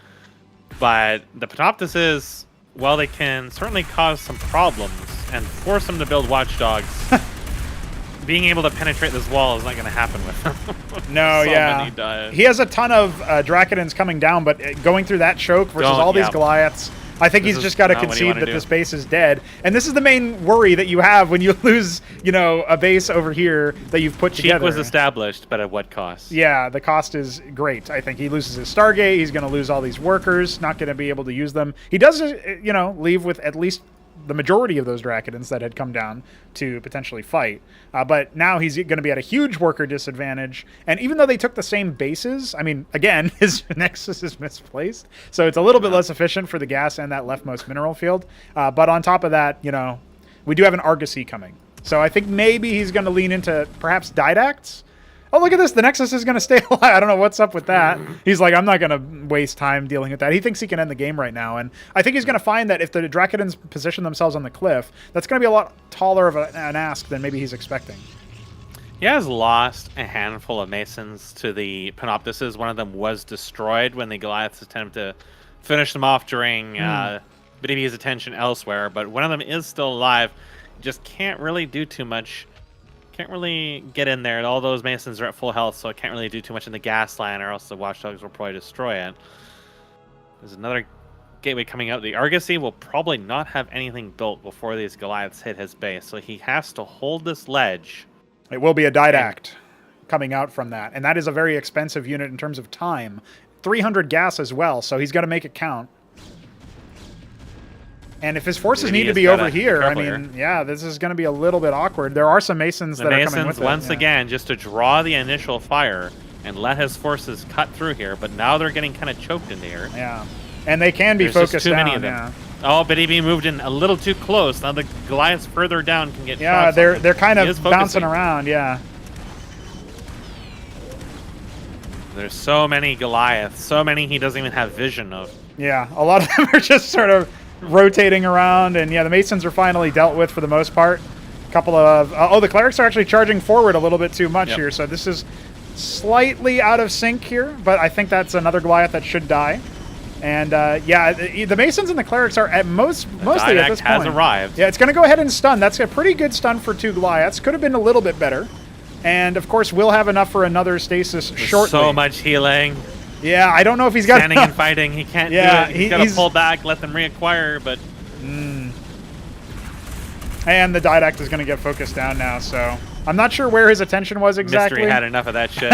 S2: But the Panoptuses, well, they can certainly cause some problems and force them to build watchdogs. Being able to penetrate this wall is not going to happen with him.
S1: No, he has a ton of Draconids coming down, but going through that choke versus all these Goliaths, I think he's just got to concede that this base is dead. And this is the main worry that you have when you lose, a base over here that you've put together.
S2: Cheek was established, but at what cost?
S1: Yeah, the cost is great. I think he loses his Stargate. He's going to lose all these workers, not going to be able to use them. He does, leave with at least the majority of those Drakidans that had come down to potentially fight. But now he's going to be at a huge worker disadvantage. And even though they took the same bases, I mean, again, his Nexus is misplaced. So it's a little bit less efficient for the gas and that leftmost mineral field. But on top of that, you know, we do have an Argosy coming. So I think maybe he's going to lean into perhaps Didacts. Oh, look at this. The Nexus is going to stay alive. I don't know what's up with that. He's like, I'm not going to waste time dealing with that. He thinks he can end the game right now. And I think he's going to find that if the Drakidans position themselves on the cliff, that's going to be a lot taller of an ask than maybe he's expecting.
S2: He has lost a handful of Masons to the Panoptises. One of them was destroyed when the Goliaths attempted to finish them off during Btyb88's attention elsewhere. But one of them is still alive. Just can't really do too much. Can't really get in there. All those Masons are at full health, so I can't really do too much in the gas line, or else the Watchdogs will probably destroy it. There's another gateway coming out. The Argosy will probably not have anything built before these Goliaths hit his base, so he has to hold this ledge.
S1: It will be a Didact coming out from that, and that is a very expensive unit in terms of time. 300 gas as well, so he's got to make it count. And if his forces need to be over here, I mean, yeah, this is going to be a little bit awkward. There are some Masons that are coming with it.
S2: Once again, just to draw the initial fire and let his forces cut through here, but now they're getting kind of choked in here.
S1: Yeah, and they can be focused down. Many of them.
S2: Oh, Btyb moved in a little too close. Now the Goliaths further down can get
S1: yeah, they're kind of bouncing around, yeah.
S2: There's so many Goliaths, so many he doesn't even have vision of.
S1: Yeah, a lot of them are just sort of rotating around, and yeah, the Masons are finally dealt with for the most part. A couple of oh, the Clerics are actually charging forward a little bit too much here, so this is slightly out of sync here, but I think that's another Goliath that should die. And yeah, the Masons and the Clerics are at mostly at this point.
S2: Has arrived.
S1: Yeah, it's going to go ahead and stun. That's a pretty good stun for 2 Goliaths. Could have been a little bit better. And of course, we'll have enough for another stasis shortly.
S2: So much healing.
S1: Yeah, I don't know if he's got
S2: standing and fighting. He can't do it. He's got to pull back, let them reacquire, but...
S1: And the Didact is going to get focused down now, so... I'm not sure where his attention was exactly.
S2: Mystery had enough of that shit.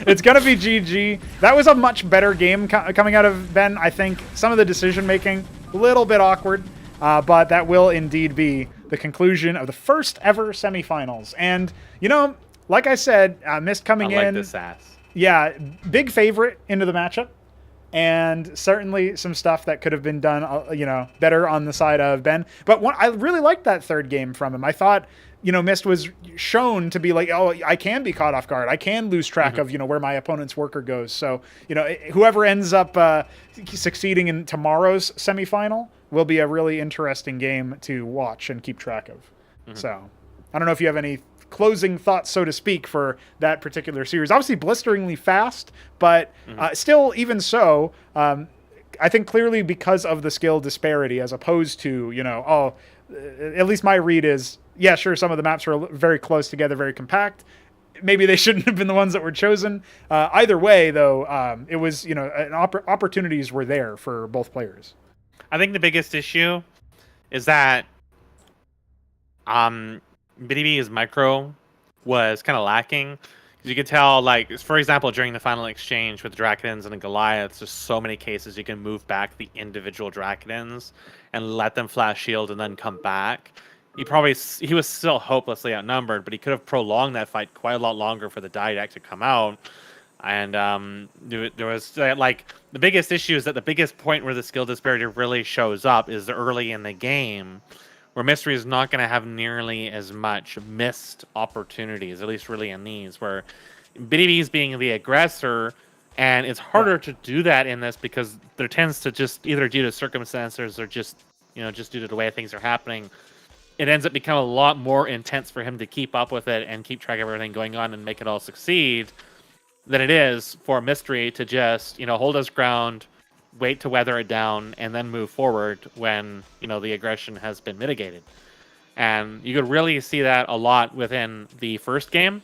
S1: It's going to be GG. That was a much better game coming out of Ben, I think. Some of the decision-making, a little bit awkward, but that will indeed be the conclusion of the first ever semifinals. And, you know, like I said, Mist coming in...
S2: I like this ass.
S1: Yeah, big favorite into the matchup, and certainly some stuff that could have been done, you know, better on the side of Ben. But I really liked that third game from him. I thought, you know, Mist was shown to be like, oh, I can be caught off guard. I can lose track of, you know, where my opponent's worker goes. So, you know, whoever ends up succeeding in tomorrow's semifinal will be a really interesting game to watch and keep track of. So, I don't know if you have any closing thoughts, so to speak, for that particular series. Obviously blisteringly fast, but still, even so, I think clearly because of the skill disparity, as opposed to, you know, at least my read is, yeah, sure, some of the maps are very close together, very compact. Maybe they shouldn't have been the ones that were chosen. Either way, though, it was, you know, opportunities were there for both players.
S2: I think the biggest issue is that Btyb88's micro was kind of lacking. You could tell, like, for example, during the final exchange with the Drakidans and the Goliaths, there's so many cases you can move back the individual Drakidans and let them flash shield and then come back. He was still hopelessly outnumbered, but he could have prolonged that fight quite a lot longer for the Didact to come out. And there was, like, the biggest issue is that the biggest point where the skill disparity really shows up is early in the game, where Mystery is not going to have nearly as much missed opportunities, at least really in these, where Btyb is being the aggressor, and it's harder to do that in this because there tends to just, either due to circumstances or just, you know, just due to the way things are happening, it ends up becoming a lot more intense for him to keep up with it and keep track of everything going on and make it all succeed than it is for Mystery to just, you know, hold his ground, wait to weather it down, and then move forward when, you know, the aggression has been mitigated. And you could really see that a lot within the first game,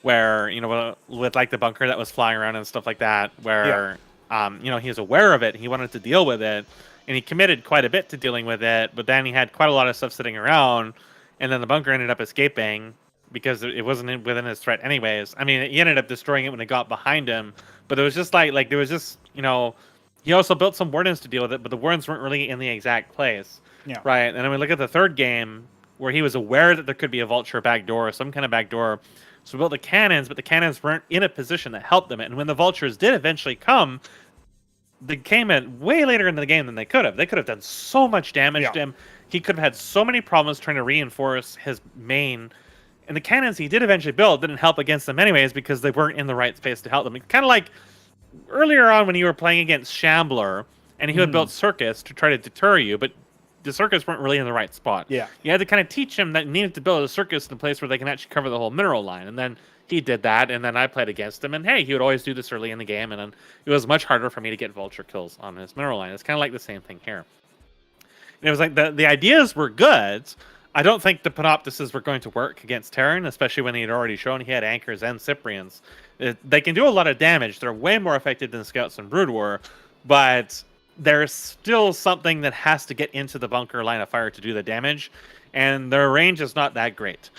S2: where, you know, with like the bunker that was flying around and stuff like that, where, you know, he was aware of it, he wanted to deal with it, and he committed quite a bit to dealing with it, but then he had quite a lot of stuff sitting around, and then the bunker ended up escaping because it wasn't within his threat anyways. I mean, he ended up destroying it when it got behind him, but it was just like there was just, you know, he also built some wardens to deal with it, but the wardens weren't really in the exact place.
S1: Yeah.
S2: Right, and then we look at the third game where he was aware that there could be a vulture back door, or some kind of back door. So we built the cannons, but the cannons weren't in a position that helped them. And when the vultures did eventually come, they came in way later in the game than they could have. They could have done so much damage to him. He could have had so many problems trying to reinforce his main. And the cannons he did eventually build didn't help against them anyways because they weren't in the right space to help them. Kind of like earlier on when you were playing against Shambler, and he would build Circus to try to deter you, but the Circus weren't really in the right spot.
S1: Yeah.
S2: You had to kind of teach him that you needed to build a Circus in a place where they can actually cover the whole mineral line. And then he did that, and then I played against him, and hey, he would always do this early in the game, and then it was much harder for me to get vulture kills on his mineral line. It's kind of like the same thing here. And it was like the ideas were good. I don't think the Panoptises were going to work against Terran, especially when he had already shown he had Anchors and Cyprians. They can do a lot of damage. They're way more effective than Scouts in Brood War, but there's still something that has to get into the bunker line of fire to do the damage, and their range is not that great.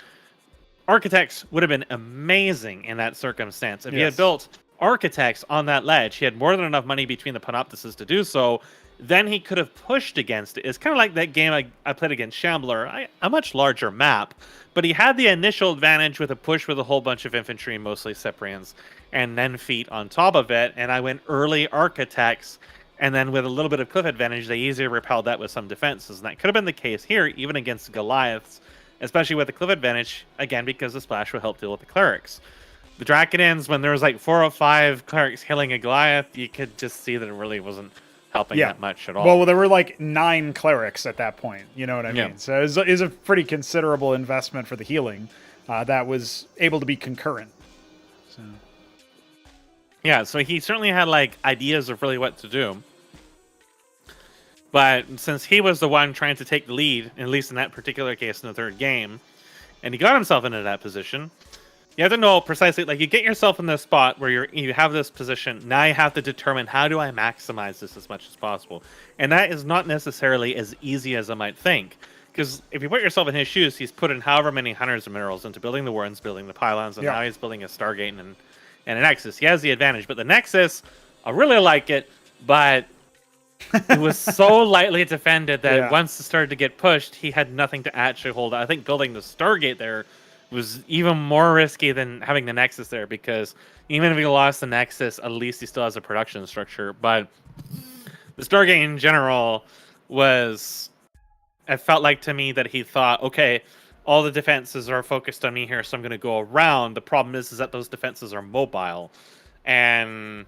S2: Architects would have been amazing in that circumstance. If he had built Architects on that ledge, he had more than enough money between the Panoptises to do so, then he could have pushed against it. It's kind of like that game I played against Shambler, a much larger map, but he had the initial advantage with a push with a whole bunch of infantry, mostly Cyprians, and then feet on top of it, and I went early Architects, and then with a little bit of cliff advantage, they easily repelled that with some defenses, and that could have been the case here, even against Goliaths, especially with the cliff advantage, again, because the splash would help deal with the clerics. The Draconins, when there was like 4 or 5 clerics killing a Goliath, you could just see that it really wasn't helping that much at all.
S1: Well, there were like 9 clerics at that point. You know what I mean? So it was a pretty considerable investment for the healing that was able to be concurrent. So.
S2: Yeah, so he certainly had like ideas of really what to do. But since he was the one trying to take the lead, at least in that particular case in the third game, and he got himself into that position, you have to know precisely, like, you get yourself in this spot where you have this position. Now you have to determine, how do I maximize this as much as possible? And that is not necessarily as easy as I might think. Because if you put yourself in his shoes, he's put in however many hundreds of minerals into building the warrens, building the pylons, and now he's building a Stargate and a Nexus. He has the advantage. But the Nexus, I really like it, but it was so lightly defended that once it started to get pushed, he had nothing to actually hold. I think building the Stargate there was even more risky than having the Nexus there, because even if he lost the Nexus, at least he still has a production structure. But the Stargate in general was, it felt like to me that he thought, okay, all the defenses are focused on me here, so I'm going to go around. The problem is that those defenses are mobile. And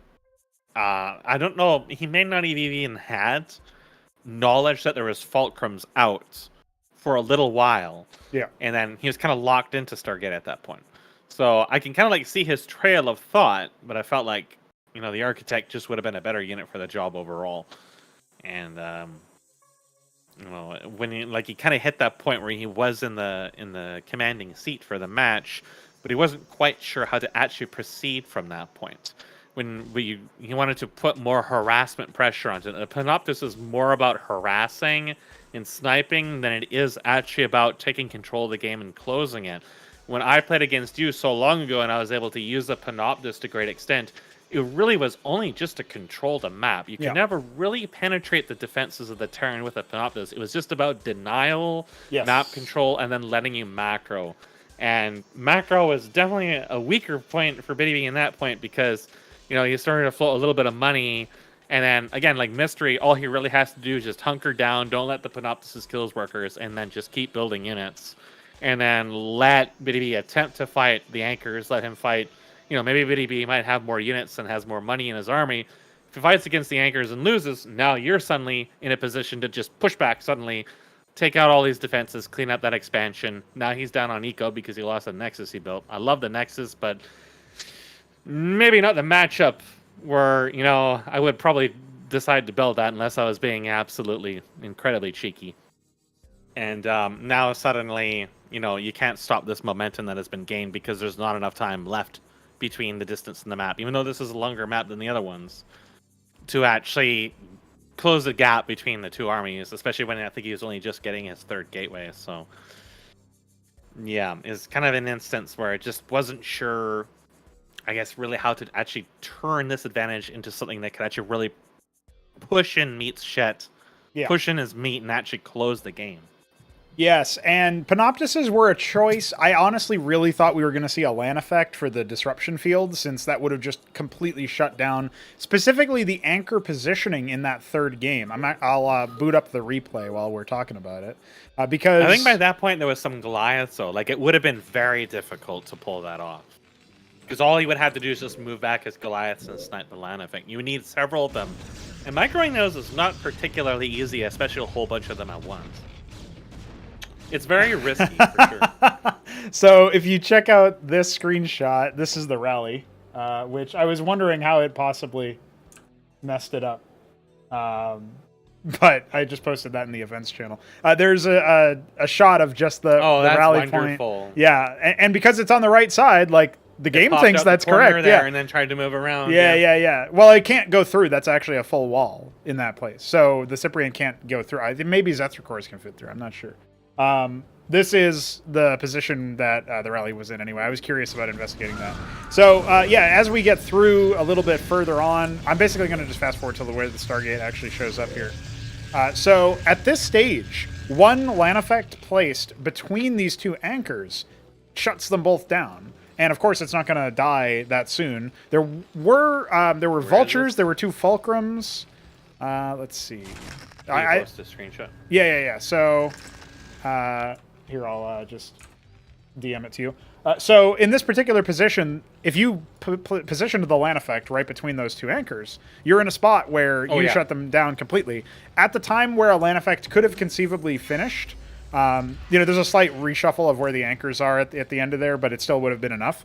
S2: I don't know, he may not have even had knowledge that there was fulcrums out for a little while.
S1: Yeah.
S2: And then he was kind of locked into Stargate at that point. So I can kind of like see his trail of thought, but I felt like, you know, the Architect just would have been a better unit for the job overall. And you know, when he kind of hit that point where he was in the commanding seat for the match, but he wasn't quite sure how to actually proceed from that point. When he wanted to put more harassment pressure onto it. The Panoptis is more about harassing and sniping than it is actually about taking control of the game and closing it. When I played against you so long ago and I was able to use the Panoptis to a great extent, it really was only just to control the map. You could never really penetrate the defenses of the Terran with a Panoptis. It was just about denial, map control, and then letting you macro. And macro was definitely a weaker point for Btyb in that point, because, you know, he started to float a little bit of money. And then, again, like Mystery, all he really has to do is just hunker down, don't let the Panoptises kill his workers, and then just keep building units. And then let Btyb attempt to fight the Anchors, let him fight. You know, maybe Btyb might have more units and has more money in his army. If he fights against the Anchors and loses, now you're suddenly in a position to just push back suddenly, take out all these defenses, clean up that expansion. Now he's down on eco because he lost the Nexus he built. I love the Nexus, but maybe not the matchup where, you know, I would probably decide to build that unless I was being absolutely incredibly cheeky. And now suddenly, you know, you can't stop this momentum that has been gained because there's not enough time left between the distance and the map, even though this is a longer map than the other ones, to actually close the gap between the two armies, especially when I think he was only just getting his third gateway. So, yeah, it's kind of an instance where I just wasn't sure, I guess, really how to actually turn this advantage into something that could actually really push in meets Shet push in his meat and actually close the game.
S1: Yes, and Panoptises were a choice. I honestly really thought we were going to see a LAN effect for the disruption field, since that would have just completely shut down, specifically the anchor positioning in that third game. I'll boot up the replay while we're talking about it, because
S2: I think by that point there was some Goliath, though. Like, it would have been very difficult to pull that off. Because all he would have to do is just move back his Goliaths and snipe the LAN effect. You would need several of them. And microing those is not particularly easy, especially a whole bunch of them at once. It's very risky, for sure.
S1: So if you check out this screenshot, this is the rally, which I was wondering how it possibly messed it up. But I just posted that in the events channel. There's a shot of just the rally
S2: wonderful.
S1: point. Yeah, and because it's on the right side, like, the game thinks that's correct.
S2: There and then tried to move around.
S1: Yeah. Well, it can't go through. That's actually a full wall in that place. So the Cyprian can't go through. I think maybe Zethricor's can fit through. I'm not sure. This is the position that the rally was in anyway. I was curious about investigating that. So, as we get through a little bit further on, I'm basically going to just fast forward to where the Stargate actually shows up here. So, at this stage, one LAN effect placed between these two anchors shuts them both down. And, of course, it's not going to die that soon. There were vultures. There were two fulcrums. Let's see.
S2: I post a screenshot.
S1: Yeah. So... here, I'll just DM it to you. So in this particular position, if you positioned the LAN effect right between those two anchors, you're in a spot where you shut them down completely. At the time where a LAN effect could have conceivably finished, there's a slight reshuffle of where the anchors are at the end of there, but it still would have been enough.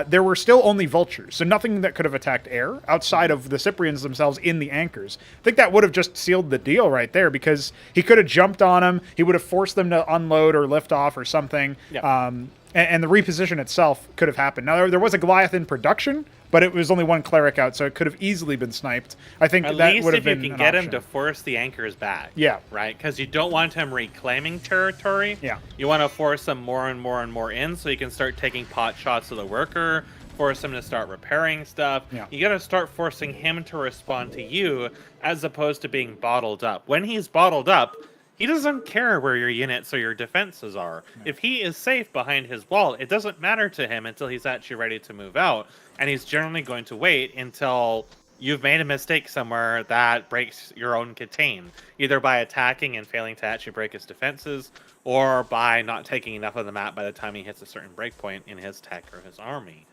S1: There were still only vultures, so nothing that could have attacked air outside of the Cyprians themselves in the anchors. I think that would have just sealed the deal right there, because he could have jumped on them, he would have forced them to unload or lift off or something, and the reposition itself could have happened. Now, there was a Goliath in production, but it was only one cleric out, so it could have easily been sniped. I think that would have been
S2: if you can get him to force the anchors back.
S1: Yeah.
S2: Right? Because you don't want him reclaiming territory.
S1: Yeah.
S2: You want to force him more and more and more in, so you can start taking pot shots of the worker, force him to start repairing stuff.
S1: Yeah.
S2: You got to start forcing him to respond to you, as opposed to being bottled up. When he's bottled up, he doesn't care where your units or your defenses are. Yeah. If he is safe behind his wall, it doesn't matter to him until he's actually ready to move out. And he's generally going to wait until you've made a mistake somewhere that breaks your own contain, either by attacking and failing to actually break his defenses, or by not taking enough of the map by the time he hits a certain breakpoint in his tech or his army.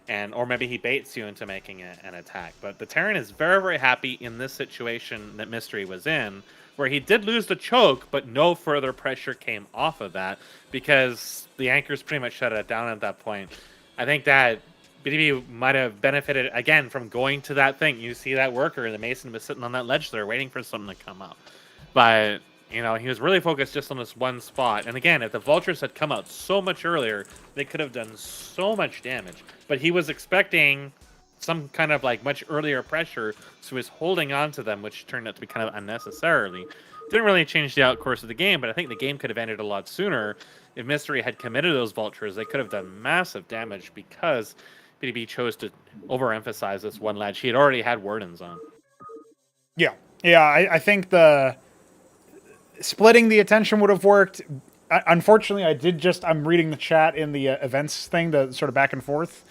S2: Or maybe he baits you into making an attack. But the Terran is very, very happy in this situation that Mystery was in, where he did lose the choke, but no further pressure came off of that, because the anchors pretty much shut it down at that point. I think that Btyb might have benefited, again, from going to that thing. You see that worker, the Mason was sitting on that ledge there waiting for something to come up. But, he was really focused just on this one spot. And again, if the Vultures had come out so much earlier, they could have done so much damage. But he was expecting some kind of much earlier pressure, so he was holding on to them, which turned out to be kind of unnecessarily. Didn't really change the outcourse of the game, but I think the game could have ended a lot sooner. If Mystery had committed those Vultures, they could have done massive damage, because Btyb chose to overemphasize this one ledge. He had already had Wardens on.
S1: Yeah, I think the splitting the attention would have worked. Unfortunately, I'm reading the chat in the events thing, the sort of back and forth.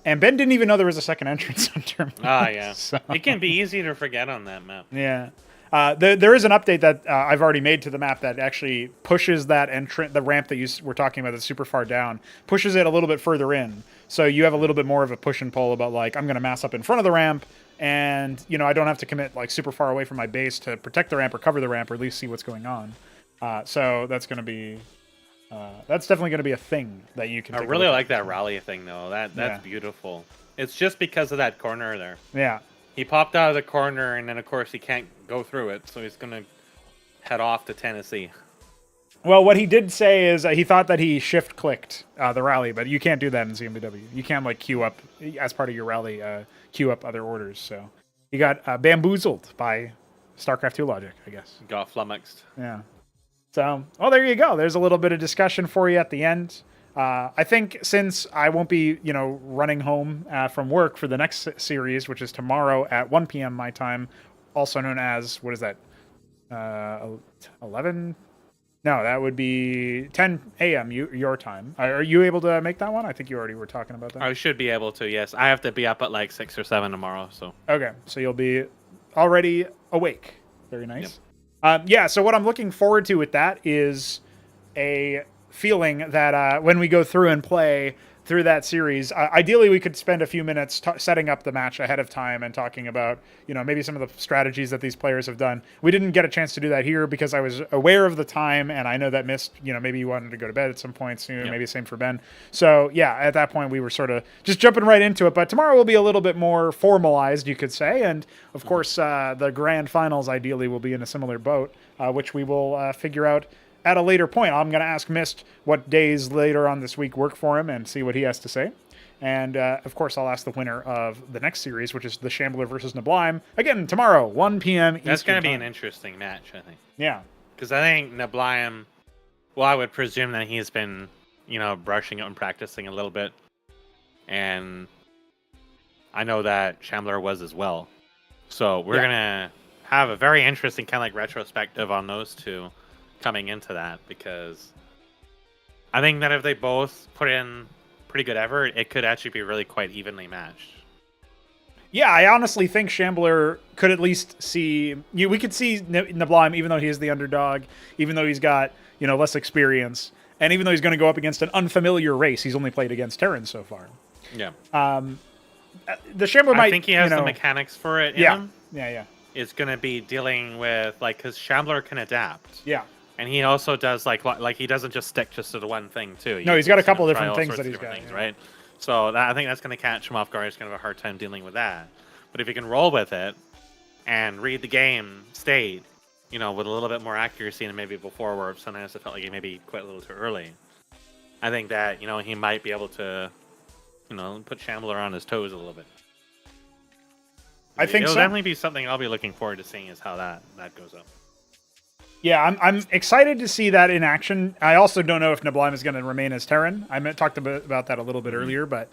S1: And Ben didn't even know there was a second entrance on Terminus.
S2: Yeah.
S1: So.
S2: It can be easy to forget on that map.
S1: Yeah. There is an update that I've already made to the map that actually pushes that the ramp that you were talking about that's super far down, pushes it a little bit further in. So you have a little bit more of a push and pull about, I'm going to mass up in front of the ramp, and, I don't have to commit, super far away from my base to protect the ramp or cover the ramp or at least see what's going on. So that's going to be... that's definitely going to be a thing that you can.
S2: I really like that rally thing, though. That's beautiful. It's just because of that corner there.
S1: Yeah.
S2: He popped out of the corner, and then of course he can't go through it, so he's going to head off to Tennessee.
S1: Well, what he did say is he thought that he shift-clicked the rally, but you can't do that in CMBW. You can't queue up as part of your rally, queue up other orders. So he got bamboozled by StarCraft 2 logic, I guess.
S2: Got flummoxed.
S1: Yeah. So, there you go. There's a little bit of discussion for you at the end. I think since I won't be, running home from work for the next series, which is tomorrow at 1 p.m. my time, also known as, what is that? 11. No, that would be 10 a.m. Your time. Are you able to make that one? I think you already were talking about that.
S2: I should be able to. Yes, I have to be up at like 6 or 7 tomorrow. So
S1: okay, so you'll be already awake. Very nice.
S2: Yep.
S1: Yeah. So what I'm looking forward to with that is a feeling that when we go through and play through that series, ideally we could spend a few minutes setting up the match ahead of time and talking about, maybe some of the strategies that these players have done. We didn't get a chance to do that here because I was aware of the time, and I know that Mist, maybe you wanted to go to bed at some point soon, maybe same for Ben. So yeah, at that point we were sort of just jumping right into it, but tomorrow will be a little bit more formalized, you could say, and of course the grand finals ideally will be in a similar boat, which we will figure out at a later point. I'm going to ask Mist what days later on this week work for him and see what he has to say. And, of course, I'll ask the winner of the next series, which is the Shambler versus Nablime. Again, tomorrow, 1 p.m. Eastern
S2: That's going to be
S1: time.
S2: an interesting match, I think.
S1: Yeah.
S2: Because I think Nablime, well, I would presume that he's been, brushing up and practicing a little bit. And I know that Shambler was as well. So we're going to have a very interesting kind of like retrospective on those two coming into that, because I think that if they both put in pretty good effort, it could actually be really quite evenly matched.
S1: Yeah, I honestly think Shambler could at least see... we could see Nablime, even though he is the underdog, even though he's got, less experience, and even though he's going to go up against an unfamiliar race. He's only played against Terrans so far.
S2: Yeah.
S1: The Shambler might...
S2: I think he has the mechanics for it in him.
S1: Yeah.
S2: It's going to be dealing with, because Shambler can adapt.
S1: Yeah.
S2: And he also does, like he doesn't just stick just to the one thing, too.
S1: No, he's got a couple different things that he's got.
S2: Things, right? So I think that's going to catch him off guard. He's going to have a hard time dealing with that. But if he can roll with it and read the game state, with a little bit more accuracy than maybe before, where sometimes it felt like he maybe quit a little too early, I think that, he might be able to, put Shambler on his toes a little bit.
S1: I think
S2: It'll
S1: so.
S2: definitely be something I'll be looking forward to seeing, is how that goes up.
S1: Yeah, I'm excited to see that in action. I also don't know if Nablime is going to remain as Terran. I talked about that a little bit earlier, but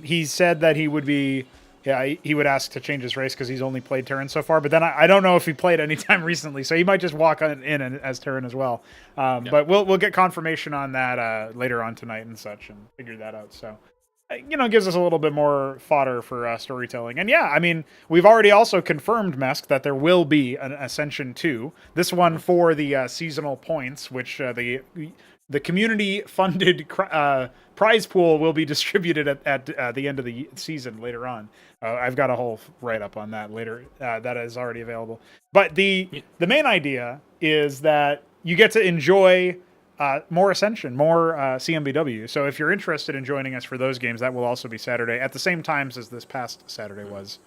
S1: he said that he would be, he would ask to change his race because he's only played Terran so far. But then I don't know if he played any time recently, so he might just walk in as Terran as well. But we'll get confirmation on that later on tonight and such, and figure that out. So. Gives us a little bit more fodder for storytelling. And yeah, I mean, we've already also confirmed, Mesk, that there will be an Ascension 2. This one for the seasonal points, which the community-funded prize pool will be distributed at the end of the season later on. I've got a whole write-up on that later that is already available. But the main idea is that you get to enjoy... more Ascension, more CMBW. So if you're interested in joining us for those games, that will also be Saturday at the same times as this past Saturday was.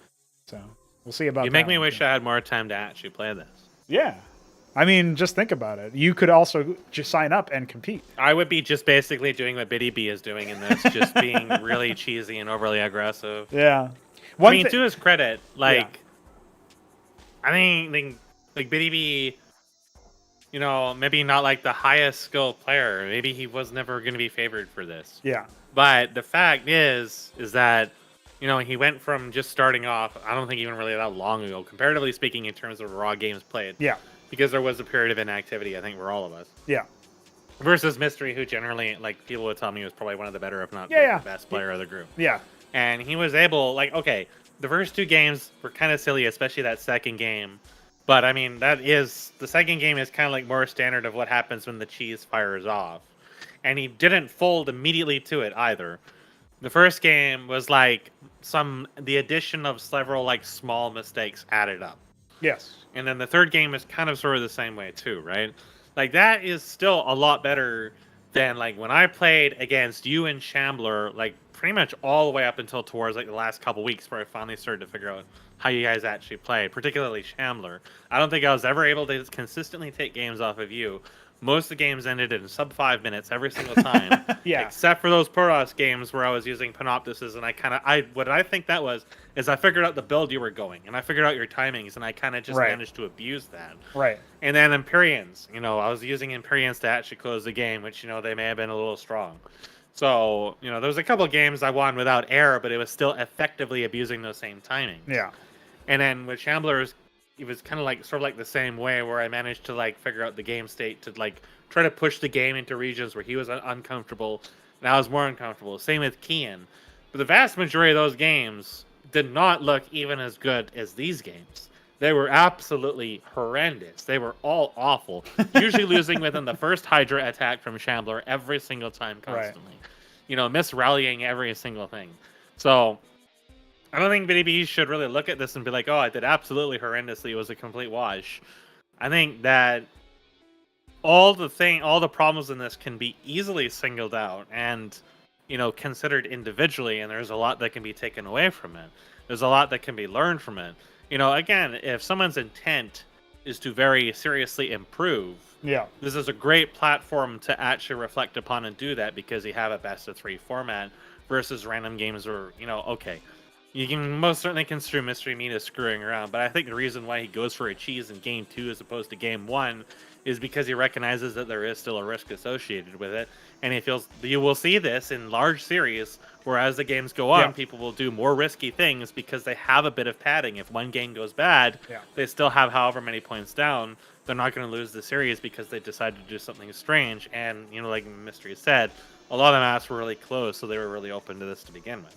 S1: So we'll see about that.
S2: You make me wish I had more time to actually play this.
S1: Yeah. I mean, just think about it. You could also just sign up and compete.
S2: I would be just basically doing what Btyb88 is doing in this, just being really cheesy and overly aggressive.
S1: Yeah.
S2: To his credit, I think Btyb88, maybe not like the highest skilled player. Maybe he was never going to be favored for this.
S1: Yeah.
S2: But the fact is that, he went from just starting off, I don't think even really that long ago, comparatively speaking, in terms of raw games played.
S1: Yeah.
S2: Because there was a period of inactivity, I think, for all of us.
S1: Yeah.
S2: Versus Mystery, who generally, people would tell me was probably one of the better, if not the best player of the group.
S1: Yeah.
S2: And he was able, the first two games were kind of silly, especially that second game. But, I mean, the second game is kind of like more standard of what happens when the cheese fires off. And he didn't fold immediately to it either. The first game was the addition of several small mistakes added up.
S1: Yes.
S2: And then the third game is kind of sort of the same way too, right? That is still a lot better than when I played against you and Shambler, pretty much all the way up until towards the last couple weeks, where I finally started to figure out how you guys actually play, particularly Shambler. I don't think I was ever able to consistently take games off of you. Most of the games ended in sub 5 minutes every single time.
S1: Yeah.
S2: Except for those Poros games where I was using Panoptises, and what I think that was is I figured out the build you were going, and I figured out your timings, and I kind of just managed to abuse that.
S1: Right.
S2: And then Empyreans, I was using Empyreans to actually close the game, which, they may have been a little strong. So, there was a couple of games I won without error, but it was still effectively abusing those same timings.
S1: Yeah.
S2: And then with Shambler's it was kind of like sort of like the same way where I managed to like figure out the game state to like try to push the game into regions where he was uncomfortable and I was more uncomfortable. Same with Kian. But the vast majority of those games did not look even as good as these games. They were absolutely horrendous. They were all awful. Usually losing within the first Hydra attack from Shambler every single time constantly. Right. You know, miss-rallying every single thing. So I don't think BDB should really look at this and be like, oh, I did absolutely horrendously. It was a complete wash. I think that all the problems in this can be easily singled out and, you know, considered individually, and there's a lot that can be taken away from it. There's a lot that can be learned from it. You know, again, if someone's intent is to very seriously improve, this is a great platform to actually reflect upon and do that, because you have a best-of-3 format versus random games where, you know, okay, you can most certainly construe Mystery Meat as screwing around, but I think the reason why he goes for a cheese in Game 2 as opposed to Game 1 is because he recognizes that there is still a risk associated with it, and he feels you will see this in large series, where as the games go on, people will do more risky things because they have a bit of padding. If one game goes bad, they still have however many points down. They're not going to lose the series because they decided to do something strange, and, you know, like Mystery said, a lot of the maps were really close, so they were really open to this to begin with.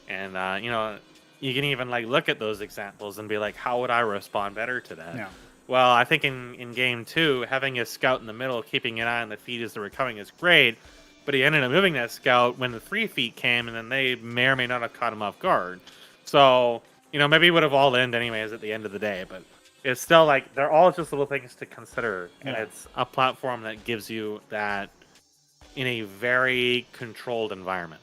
S2: And, you know, you can even, like, look at those examples and be like, how would I respond better to that? Yeah. Well, I think in Game 2, having a scout in the middle, keeping an eye on the feet as they were coming is great, but he ended up moving that scout when the 3 feet came, and then they may or may not have caught him off guard. So, you know, maybe he would have all ended anyways at the end of the day, but it's still, like, they're all just little things to consider, and it's a platform that gives you that in a very controlled environment.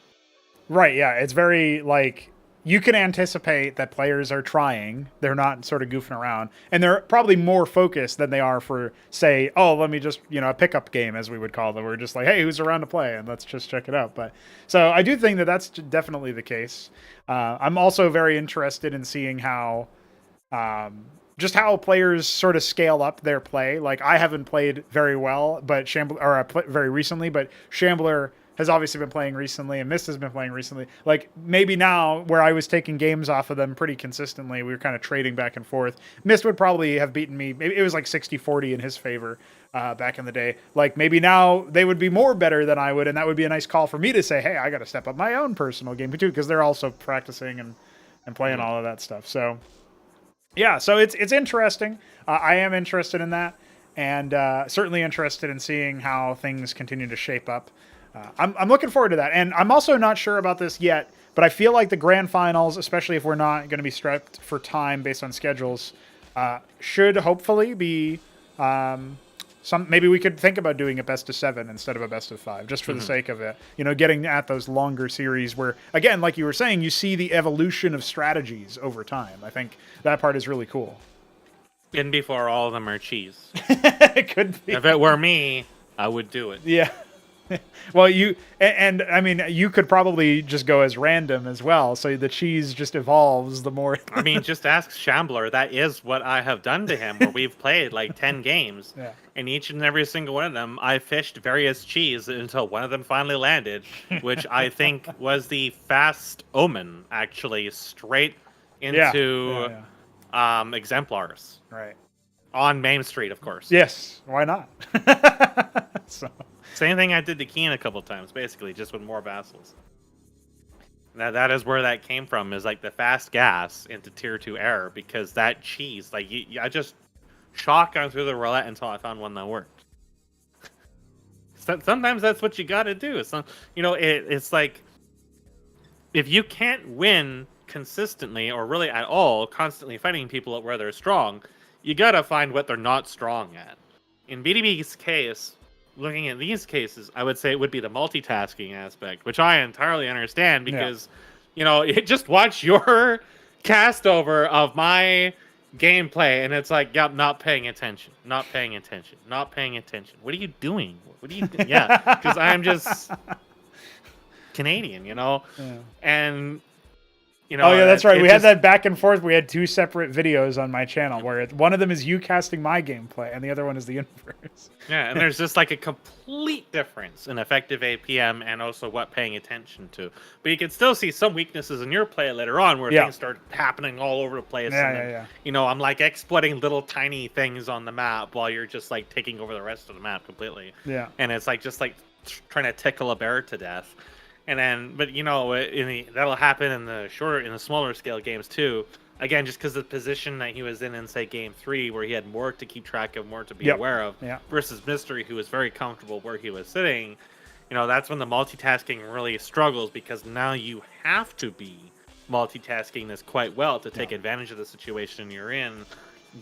S1: Right, yeah. It's very, like, you can anticipate that players are trying. They're not sort of goofing around. And they're probably more focused than they are for, say, oh, let me just, you know, a pickup game, as we would call them. We're just like, hey, who's around to play? And let's just check it out. But so I do think that that's definitely the case. I'm also very interested in seeing how, just how players sort of scale up their play. Like, I haven't played very well, but very recently, but Shambler has obviously been playing recently, and Mist has been playing recently. Like, maybe now, where I was taking games off of them pretty consistently, we were kind of trading back and forth. Mist would probably have beaten me. Maybe it was like 60-40 in his favor back in the day. Like, maybe now they would be more better than I would, and that would be a nice call for me to say, hey, I got to step up my own personal game too, because they're also practicing and playing all of that stuff. So, yeah, so it's interesting. I am interested in that, and certainly interested in seeing how things continue to shape up. I'm looking forward to that. And I'm also not sure about this yet, but I feel like the grand finals, especially if we're not going to be strapped for time based on schedules, should hopefully be maybe we could think about doing a best of 7 instead of a best of 5, just for the sake of it. You know, getting at those longer series where, again, like you were saying, you see the evolution of strategies over time. I think that part is really cool.
S2: And before all of them are cheese.
S1: It could be.
S2: If it were me, I would do it.
S1: Yeah. Well, I mean, you could probably just go as random as well, so the cheese just evolves the more.
S2: I mean, just ask Shambler. That is what I have done to him, where we've played like 10 games, and each and every single one of them, I fished various cheese until one of them finally landed, which I think was the Fast Omen, actually, straight into exemplars.
S1: Right.
S2: On Maim Street, of course.
S1: Yes, why not? So.
S2: Same thing I did to Keen a couple times, basically, just with more vassals. That is where that came from, is like the fast gas into tier 2 error, because that cheese, like, I just shotgun through the roulette until I found one that worked. Sometimes that's what you gotta do. It's like, if you can't win consistently, or really at all, constantly fighting people at where they're strong, you gotta find what they're not strong at. In BDB's case, looking at these cases, I would say it would be the multitasking aspect, which I entirely understand, because, you know, just watch your cast over of my gameplay, and it's like, yep, not paying attention. What are you doing? Yeah, because I'm just Canadian, you know? Yeah. And You know,
S1: Oh yeah, that's right. We had
S2: just,
S1: that back and forth. We had 2 separate videos on my channel where one of them is you casting my gameplay, and the other one is the universe.
S2: Yeah, and there's just like a complete difference in effective APM and also what paying attention to. But you can still see some weaknesses in your play later on where things start happening all over the place.
S1: Yeah,
S2: and then, you know, I'm like exploiting little tiny things on the map while you're just like taking over the rest of the map completely.
S1: Yeah.
S2: And it's like just like trying to tickle a bear to death. And then, but you know, that'll happen in the smaller scale games too. Again, just because the position that he was in say game 3, where he had more to keep track of, more to be aware of, versus Mystery, who was very comfortable where he was sitting. You know, that's when the multitasking really struggles, because now you have to be multitasking this quite well to take advantage of the situation you're in,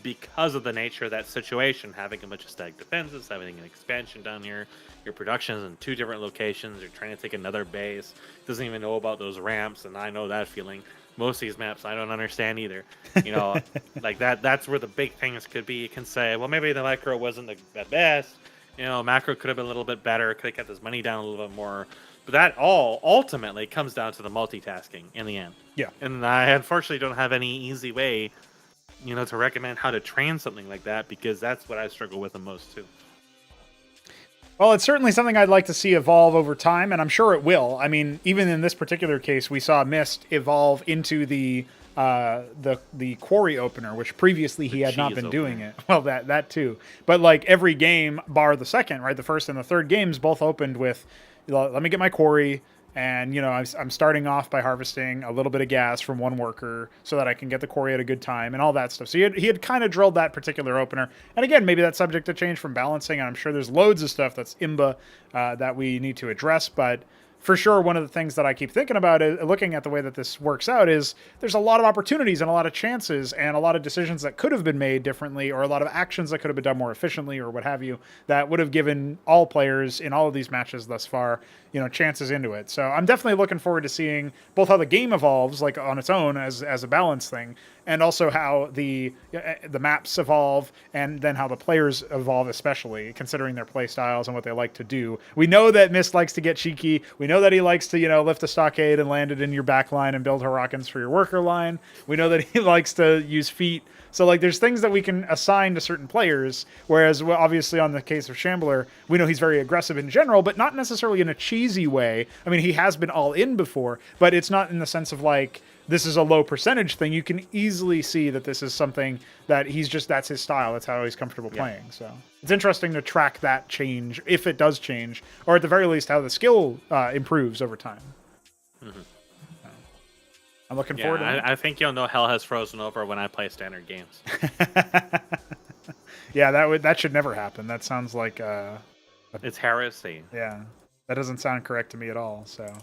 S2: because of the nature of that situation, having a bunch of static defenses, having an expansion down here, your production's in 2 different locations, you're trying to take another base, doesn't even know about those ramps, and I know that feeling. Most of these maps I don't understand either. You know, like that's where the big things could be. You can say, well, maybe the micro wasn't the best. You know, macro could have been a little bit better, could have kept his money down a little bit more. But that all ultimately comes down to the multitasking in the end.
S1: Yeah.
S2: And I unfortunately don't have any easy way, you know, to recommend how to train something like that, because that's what I struggle with the most too.
S1: Well, it's certainly something I'd like to see evolve over time, and I'm sure it will. I mean, even in this particular case, we saw Mist evolve into the quarry opener, which previously he had not been doing it. Well, that too. But like every game, bar the second, right? The first and the third games both opened with, let me get my quarry. And, you know, I'm starting off by harvesting a little bit of gas from one worker so that I can get the quarry at a good time and all that stuff. So he had kind of drilled that particular opener. And again, maybe that's subject to change from balancing. And I'm sure there's loads of stuff that's IMBA that we need to address. But for sure, one of the things that I keep thinking about, looking at the way that this works out, is there's a lot of opportunities and a lot of chances and a lot of decisions that could have been made differently, or a lot of actions that could have been done more efficiently, or what have you, that would have given all players in all of these matches thus far, you know, chances into it. So I'm definitely looking forward to seeing both how the game evolves, like on its own as a balance thing, and also how the maps evolve, and then how the players evolve, especially considering their play styles and what they like to do. We know that Mist likes to get cheeky. We know that he likes to, you know, lift a stockade and land it in your back line and build Hurricanes for your worker line. We know that he likes to use feet. So, like, there's things that we can assign to certain players, whereas, well, obviously, on the case of Shambler, we know he's very aggressive in general, but not necessarily in a cheesy way. I mean, he has been all in before, but it's not in the sense of, like, this is a low percentage thing. You can easily see that this is something that that's his style. That's how he's comfortable playing. So it's interesting to track that change, if it does change, or at the very least, how the skill improves over time.
S2: Mm-hmm.
S1: I'm looking forward to it.
S2: I think you'll know hell has frozen over when I play standard games.
S1: Yeah, that should never happen. That sounds like
S2: it's heresy.
S1: Yeah, that doesn't sound correct to me at all. So,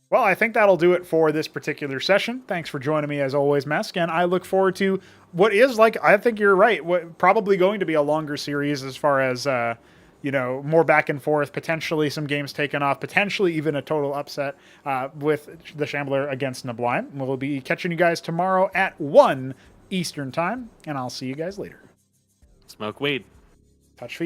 S1: well, I think that'll do it for this particular session. Thanks for joining me as always, Mask, and I look forward to what is, like, I think you're right, probably going to be a longer series as far as you know, more back and forth, potentially some games taken off, potentially even a total upset with the Shambler against Nablime. We'll be catching you guys tomorrow at 1 Eastern time, and I'll see you guys later.
S2: Smoke weed.
S1: Touch feet.